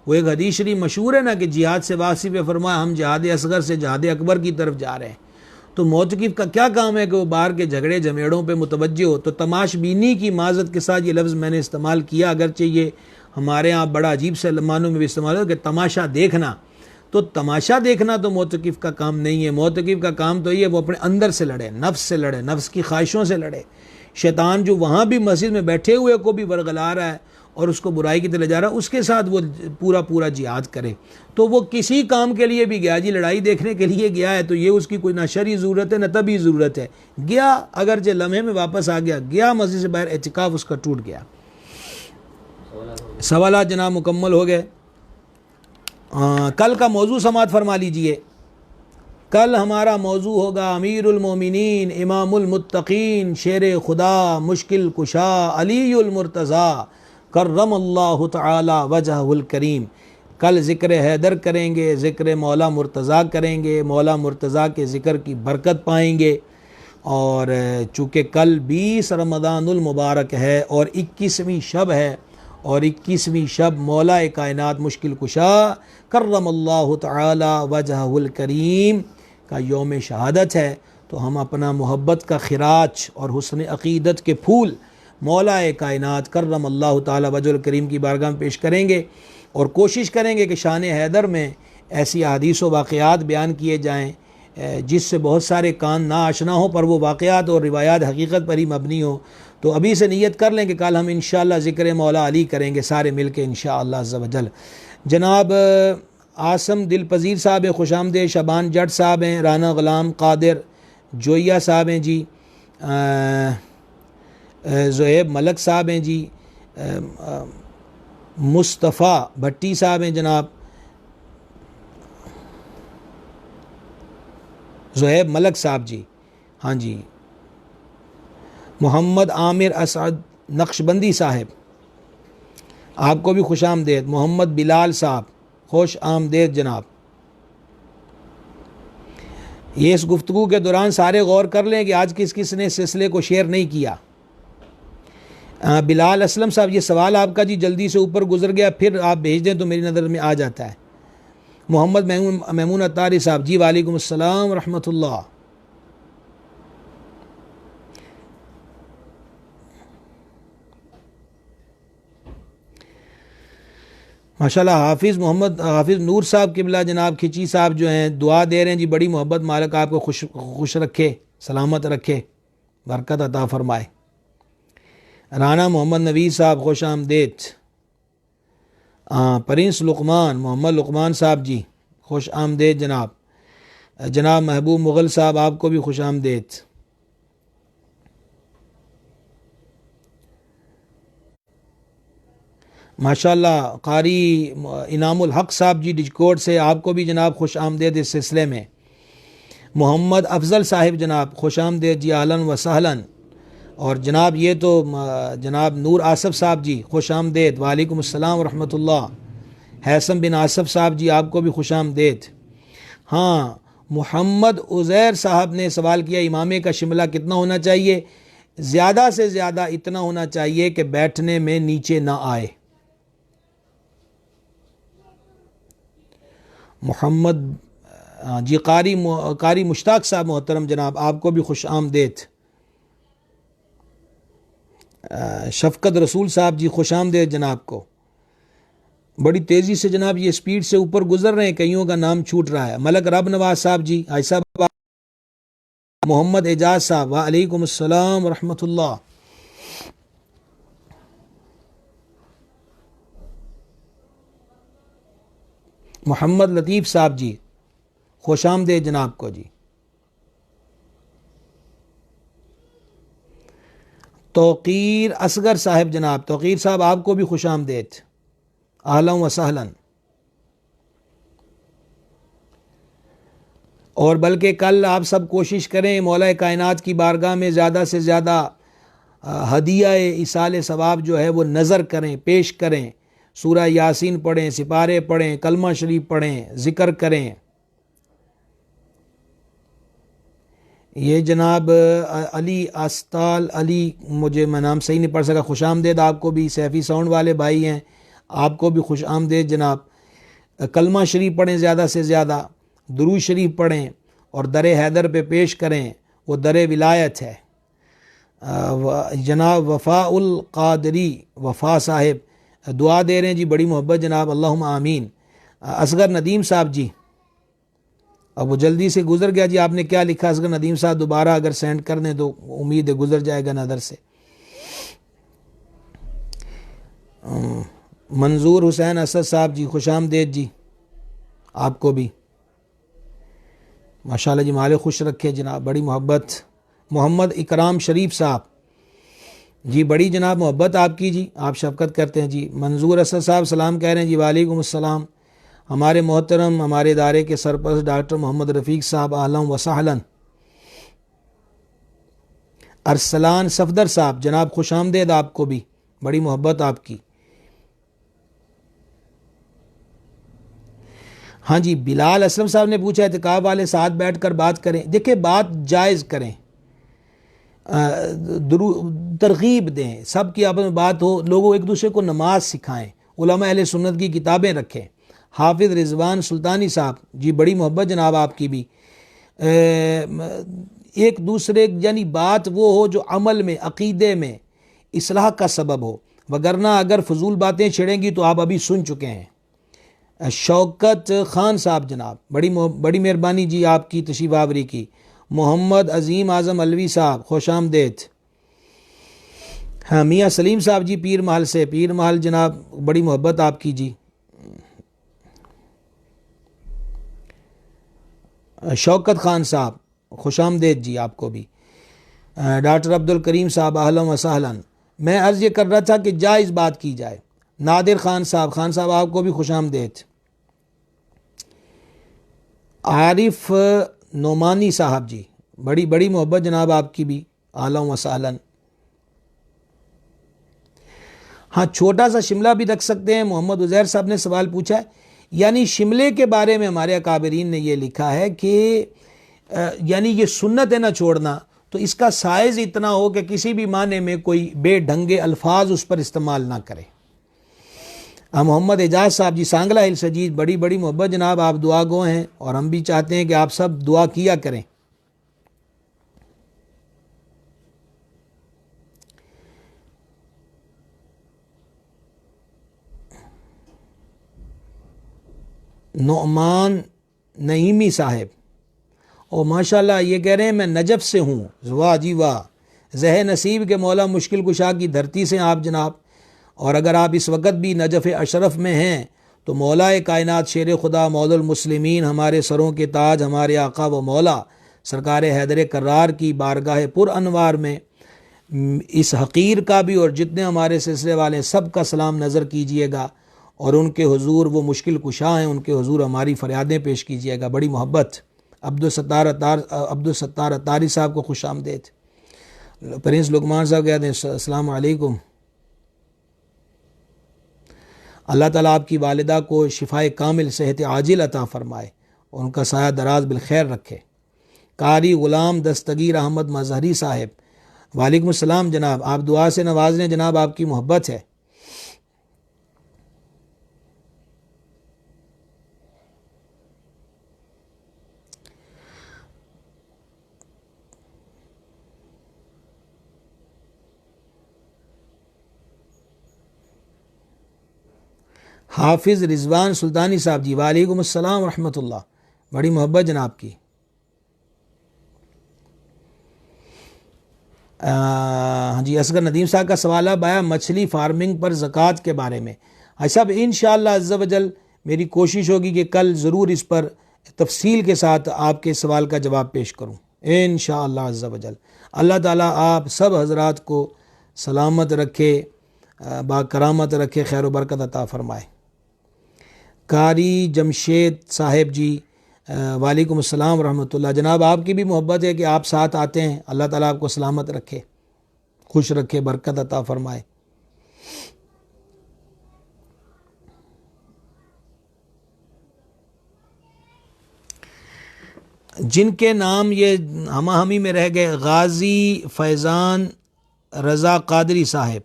वो एक हदीस शरीफ मशहूर है ना कि जिहाद से वासी पे फरमाया हम जिहाद असगर से जिहाद अकबर की तरफ जा रहे हैं। तो मोतकिफ का क्या काम है कि वो बाहर के झगड़े झमेड़ों पे मुतवज्जे हो। तो तमाशबीनी की माजत के साथ ये लफ्ज़ मैंने इस्तेमाल किया, अगरचे ये हमारे यहाँ बड़ा अजीब से मानों में भी इस्तेमाल हो कि तमाशा देखना। तो तमाशा देखना तो मोतकिफ का काम नहीं है। मोतकिफ का काम तो ये वो अपने अंदर से लड़े, नफ्स से लड़े, नफ्स की ख्वाहिशों से लड़े। शैतान जो वहाँ भी मस्जिद में बैठे हुए को भी वरगला रहा है और उसको बुराई की तरफ जा रहा है, उसके साथ वो पूरा पूरा जिहाद करे। तो वो किसी काम के लिए भी गया, जी लड़ाई देखने के लिए गया है, तो ये उसकी कोई ना शरई ज़रूरत है ना तभी ज़रूरत है। गया, अगर जो लम्हे में वापस आ गया, गया मस्जिद से बाहर, एतिकाफ उसका टूट गया। सवालात जनाब मुकम्मल हो गए। कल का मौजू समात फरमा लीजिए। कल हमारा मौजू होगा अमीरुल मोमिनीन इमामुल मुत्तकीन शेर खुदा मुश्किल कुशा अलीयुल मुर्तज़ा कर्रमल्लाहु तआला वजहुल करीम। कल ज़िक्र हैदर करेंगे, ज़िक्र मौला मुर्तज़ा करेंगे, मौला मुर्तज़ा के ज़िक्र की बरकत पाएंगे। और चूँकि कल 20 रमज़ानुल मुबारक है और 21वीं शब है, और 21वीं शब मौला कायनात मुश्किल कुशा कर्रमल्लाहु तआला वजहुल करीम का यौम शहादत है, तो हम अपना मोहब्बत का खिराज और हुस्न अक़ीदत के फूल मौला कायनात कर्रमल्लाहु तआला वजहुल करीम की बारगाह में पेश करेंगे और कोशिश करेंगे कि शान हैदर में ऐसी अहादीस व वाक़यात बयान किए जाएँ जिससे बहुत सारे कान ना आशना हो, पर वो वाक़यात और रिवायात हकीकत पर ही मबनी हो। तो अभी से नियत कर लें कि कल हम इंशाअल्लाह ज़िक्र मौला अली करेंगे सारे मिल के इंशाअल्लाह अज़्ज़ा वजल। जनाब आसम दिल पज़ीर साहब हैं, खुशामदेद। शबान जट साहब हैं, राना ग़ुलाम कादिर जोइया साहब हैं जी, ज़ुहैब मलक साहब हैं जी, मुस्तफ़ा भट्टी साहब हैं जनाब, ज़ुहैब मलक साहब जी, हाँ जी, मोहम्मद आमिर असद नक्शबंदी साहब आपको भी खुश आमदेद। मोहम्मद बिलाल साहब खुश आमदेद जनाब। ये इस गुफ्तगू के दौरान सारे गौर कर लें कि आज किस किस ने सिलसिले को शेयर नहीं किया। बिलाल असलम साहब, ये सवाल आपका जी जल्दी से ऊपर गुजर गया, फिर आप भेज दें तो मेरी नज़र में आ जाता है। मोहम्मद महमून अतारी साहब जी, वालेकुम अस्सलाम रहमतुल्लाह। माशाल्लाह हाफिज़ नूर साहब किबला जनाब खिची साहब जो हैं दुआ दे रहे हैं जी, बड़ी मोहब्बत, मालिक आपको खुश रखे, सलामत रखे, बरकत अता फरमाए। राना मोहम्मद नवीद साहब खुश आमदेद। प्रिंस लुकमान मोहम्मद लुकमान साहब जी खुश आमदेद जनाब। जनाब महबूब मुग़ल साहब आपको भी खुश आमदेद। माशाल्लाह कारी इनामुल हक साहब जी डिजकोट से, आपको भी जनाब खुश आमदेद इस सिलसिले में। मोहम्मद अफजल साहिब जनाब खुश आमदेद जी, आहलन व सहलन। और जनाब ये तो जनाब नूर आसफ़ साहब जी खुश आमदेद, वालेकुम अस्सलाम रहमतुल्लाह। हैसम बिन आसफ़ साहब जी आपको भी खुश आमदेद। हाँ, मोहम्मद उज़ैर साहब ने सवाल किया इमामे का शिमला कितना होना चाहिए? ज़्यादा से ज़्यादा इतना होना चाहिए कि बैठने में नीचे ना आए। मोहम्मद जी कारी मुश्ताक साहब मोहतरम जनाब आपको भी खुश आमदेद। शफ़क़त रसूल साहब जी खुश आमदेद जनाब को। बड़ी तेज़ी से जनाब ये स्पीड से ऊपर गुजर रहे हैं, कईयों का नाम छूट रहा है। मलक रब नवाज साहब जी, आयसा मोहम्मद एजाज साहब, वालेकुम अस्सलाम रहमतुल्लाह। मोहम्मद लतीफ़ साहब जी खुश आमदेद जनाब को जी। तौकीर असगर साहब जनाब, तौकीर साहब आपको भी खुश आमदेद, आहलन व सहलन। और बल्कि कल आप सब कोशिश करें मौला कायनात की बारगाह में ज़्यादा से ज़्यादा हदिया इसाले सवाब जो है वो नज़र करें, पेश करें। सूरह यासीन पढ़ें, सिपारे पढ़ें, कलमा शरीफ पढ़ें, ज़िक्र करें। ये जनाब अली अस्ताल अली, मुझे मैं नाम सही नहीं पढ़ सका, खुश आमदेद आपको भी। सैफ़ी साउंड वाले भाई हैं, आपको भी खुश आमदेद जनाब। कलमा शरीफ पढ़ें, ज़्यादा से ज़्यादा दुरूद शरीफ पढ़ें और दर हैदर पे पेश करें, वो दर विलायत है। जनाब वफ़ाउल क़ादरी वफ़ा साहिब दुआ दे रहे हैं जी, बड़ी मोहब्बत जनाब, अल्लाहुम्मा आमीन। असगर नदीम साहब जी, अब वो जल्दी से गुजर गया जी, आपने क्या लिखा असगर नदीम साहब, दोबारा अगर सेंड कर दें तो उम्मीद है गुजर जाएगा नज़र से। मंजूर हुसैन असद साहब जी खुश आमदेद जी, आपको भी माशाल्लाह जी, माले खुश रखे जनाब, बड़ी मोहब्बत। मोहम्मद इकराम शरीफ साहब जी, बड़ी जनाब मोहब्बत आपकी जी, आप शफ़क़त करते हैं जी। मंजूर असद साहब सलाम कह रहे हैं जी, वालेकुम अस्सलाम। हमारे मोहतरम हमारे इदारे के सरपरस्त डॉक्टर मोहम्मद रफ़ीक साहब, आहलन व सहलन। अरसलान सफदर साहब जनाब खुश आमदेद आपको भी, बड़ी मोहब्बत आपकी। हाँ जी, बिलाल असलम साहब ने पूछा एतिकाफ़ वाले साथ बैठ कर बात करें। देखिए, बात जायज़ करें, तरगीब दें, सब की आपस में बात हो, लोगों एक दूसरे को नमाज सिखाएं, उलमा अहले सुन्नत की किताबें रखें। हाफिज़ रिजवान सुल्तानी साहब जी, बड़ी मोहब्बत जनाब आपकी भी। एक दूसरे यानी बात वो हो जो अमल में, अक़ीदे में इस्लाह का सबब हो, वगरना अगर फजूल बातें छिड़ेंगी तो आप अभी सुन चुके हैं। शौकत ख़ान साहब जनाब, बड़ी मेहरबानी जी आपकी तशरीफ़ आवरी की। मोहम्मद अज़ीम आज़म अलवी साहब खुश आमदेद। हाँ, मियाँ सलीम साहब जी पीर महल से, पीर महल जनाब बड़ी मोहब्बत आपकी जी। शौकत खान साहब खुशामदेद जी आपको भी। डॉक्टर अब्दुल करीम साहब अहलन व सहलन। मैं अर्ज़ ये कर रहा था कि जायज़ बात की जाए। नादिर खान साहब आपको भी खुशामदेद। आरिफ नोमानी साहब जी बड़ी बड़ी मोहब्बत जनाब आपकी भी, अहलन व सहलन। हाँ, छोटा सा शिमला भी रख सकते हैं। मोहम्मद उज़ैर साहब ने सवाल पूछा है, यानी शिमले के बारे में हमारे अकाबरीन ने ये लिखा है कि यानी ये सुन्नत है ना छोड़ना, तो इसका साइज़ इतना हो कि किसी भी माने में कोई बेढंगे अल्फाज उस पर इस्तेमाल ना करे। मोहम्मद एजाज साहब जी सांगला हिल सजीद बड़ी बड़ी मोहब्बत जनाब, आप दुआ गो हैं और हम भी चाहते हैं कि आप सब दुआ किया करें। नोमान नईमी साहब, और माशाल्लाह ये कह रहे हैं मैं नजफ़ से हूँ। वाह जी वाह, ज़ह नसीब के मौला मुश्किल कुशा की धरती से आप जनाब। और अगर आप इस वक्त भी नजफ़ अशरफ में हैं तो मौला कायनात शेर खुदा मौलुल मुस्लिमीन, हमारे सरों के ताज, हमारे आका व मौला सरकार हैदर कर्रार की बारगाह पुर अनवार में इस हकीर का भी और जितने हमारे सिलसिले वाले सब का सलाम नज़र कीजिएगा और उनके हुजूर वो मुश्किल कुशा हैं, उनके हुजूर हमारी फरियादें पेश कीजिएगा। बड़ी मोहब्बत। अब्दुल सत्तार अतारी साहब को खुश आमदेद। प्रिंस लुकमान साहब कहते हैं अस्सलाम वालेकुम। अल्लाह ताला आपकी वालिदा को शिफाए कामिल सेहत आजिल अता फ़रमाए, उनका साया दराज बिलखैर रखे। कारी ग़ुलाम दस्तगीर अहमद मजहरी साहब, वालेकुम अस्सलाम जनाब, आप दुआ से नवाजने जनाब, आपकी मोहब्बत है। हाफिज़ रिजवान सुल्तानी साहब जी, वालेकुम अस्सलाम रहमतुल्लाह, बड़ी मोहब्बत जनाब की। हाँ जी, असगर नदीम साहब का सवाल अब आया मछली फार्मिंग पर ज़कात के बारे में। हाँ साहब, इंशाअल्लाह अज़्ज़ा वजल मेरी कोशिश होगी कि कल ज़रूर इस पर तफसील के साथ आपके सवाल का जवाब पेश करूँ इंशाअल्लाह अज़्ज़ा वजल। अल्लाह ताला आप सब हज़रात को सलामत रखे, बाकरामत रखे, खैर व बरकत अता फ़रमाए। कारी जमशेद साहेब जी, वालेकुम अस्सलाम रहमतुल्लाह जनाब, आपकी भी मोहब्बत है कि आप साथ आते हैं। अल्लाह ताला आपको सलामत रखे, खुश रखे, बरकत अता फ़रमाए। जिनके नाम ये हमी में रह गए, गाजी फैज़ान रज़ा कादरी साहब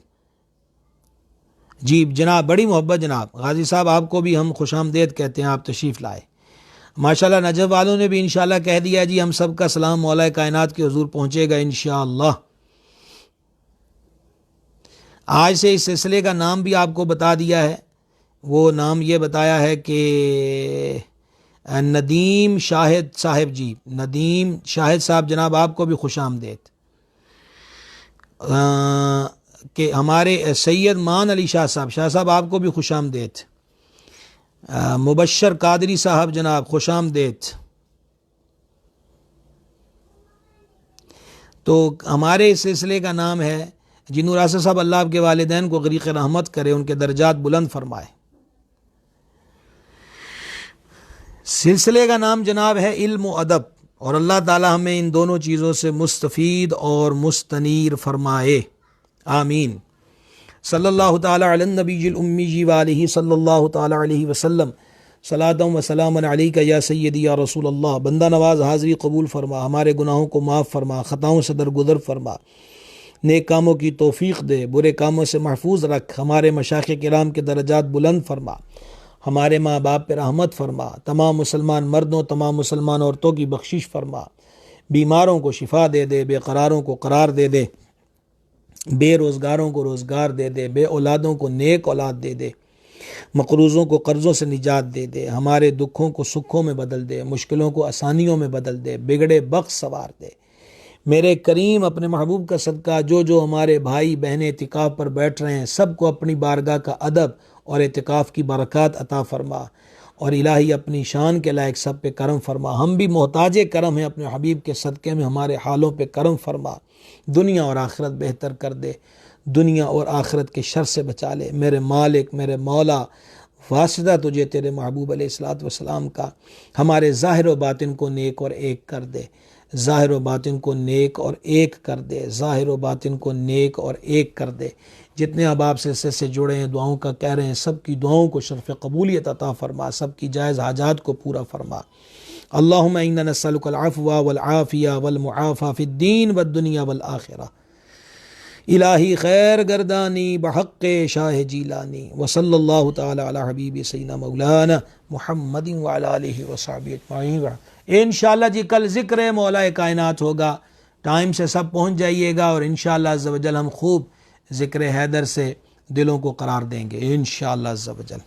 जी जनाब, बड़ी मोहब्बत जनाब। गाजी साहब आपको भी हम खुशामदेद कहते हैं, आप तशरीफ़ लाए। माशाल्लाह नजफ़ वालों ने भी इंशाअल्लाह कह दिया जी, हम सब का सलाम मौला कायनात के हुजूर पहुँचेगा इंशाअल्लाह। आज से इस सिलसिले का नाम भी आपको बता दिया है। वो नाम ये बताया है कि नदीम शाहिद साहब जी, नदीम शाहिद साहब जनाब, आपको भी खुशामदेद। कि हमारे सैयद मान अली शाह साहब आपको भी खुशामदेद। मुबशर कादरी साहब जनाब, खुशामदेद। तो हमारे इस सिलसिले का नाम है जिन्नूर आसिफ साहब, अल्लाह आपके वालिदैन को गरीक़ रहमत करे, उनके दर्जात बुलंद फरमाए। सिलसिले का नाम जनाब है इल्म व अदब, और अल्लाह ताला हमें इन दोनों चीज़ों से मुस्तफ़ीद और मुस्तनीर फरमाए, आमीन। सल्लल्लाहु ताला अला नबील उम्मी व आलिहि सल्लल्लाहु ताला अलैहि वसल्लम, सलातम व सलामन अलैका या सय्यदी या रसूल अल्लाह। बंदा नवाज हाज़री कबूल फरमा, हमारे गुनाहों को माफ़ फरमा, ख़ताओं से दरगुदर फरमा, नेक कामों की तौफ़ीक़ दे, बुरे कामों से महफूज रख, हमारे मशाइख़ किराम के दर्जात बुलंद फरमा, हमारे माँ बाप पर रहमत फरमा, तमाम मुसलमान मर्दों तमाम मुसलमान औरतों की बख्शिश फरमा, बीमारों को शिफा दे दे, बेकरारों को करार दे दे, बेरोज़गारों को रोज़गार दे दे, बे औलादों को नेक औलाद दे दे, मकरूज़ों को कर्ज़ों से निजात दे दे, हमारे दुखों को सुखों में बदल दे, मुश्किलों को आसानियों में बदल दे, बिगड़े बख्श सवार दे, मेरे करीम अपने महबूब का सदका जो हमारे भाई बहनें इतिकाफ़ पर बैठ रहे हैं सबको अपनी बारगाह का अदब और इतिकाफ़ की बरक़ात अता फ़रमा, और इलाही अपनी शान के लायक सब पे करम फरमा। हम भी मोहताज करम हैं, अपने हबीब के सदक़े में हमारे हालों पे करम फरमा। दुनिया और आखिरत बेहतर कर दे, दुनिया और आखिरत के शर से बचा ले। मेरे मालिक, मेरे मौला, वास्ता तुझे तेरे महबूब अलैहिस्सलातु वस्सलाम का, हमारे ज़ाहिर व बातिन को नेक और एक कर दे, ज़ाहिर व बातिन को नेक और एक कर दे, ज़ाहिर व बातिन को नेक और एक कर दे। जितने अहबाब से जुड़े हैं, दुआओं का कह रहे हैं, सब की दुआओं को शर्फ़ कबूलियत अता फ़रमा, सब की जायज़ हाजात को पूरा फ़रमा। अल्लाहुम्मा इन्ना नस्अलुकल अफ़्वा वल आफ़िया वल मुआफ़ा फ़िद्दीन वद्दुनिया वल आखिरा। इलाही खैर गर्दानी बहक़्क़े शाह जीलानी व सल्लल्लाहु तआला अला हबीबी सय्यिदना मौलाना मुहम्मदिन व अला आलिहि व सहबिहि अजमईन। इंशाअल्लाह जी कल ज़िक्र मौला कायनात होगा, टाइम से सब पहुँच जाइएगा, और इंशाअल्लाह अज़्ज़ व जल हम खूब ज़िक्र हैदर से दिलों को करार देंगे इंशाअल्लाह अज़्ज़ व जल।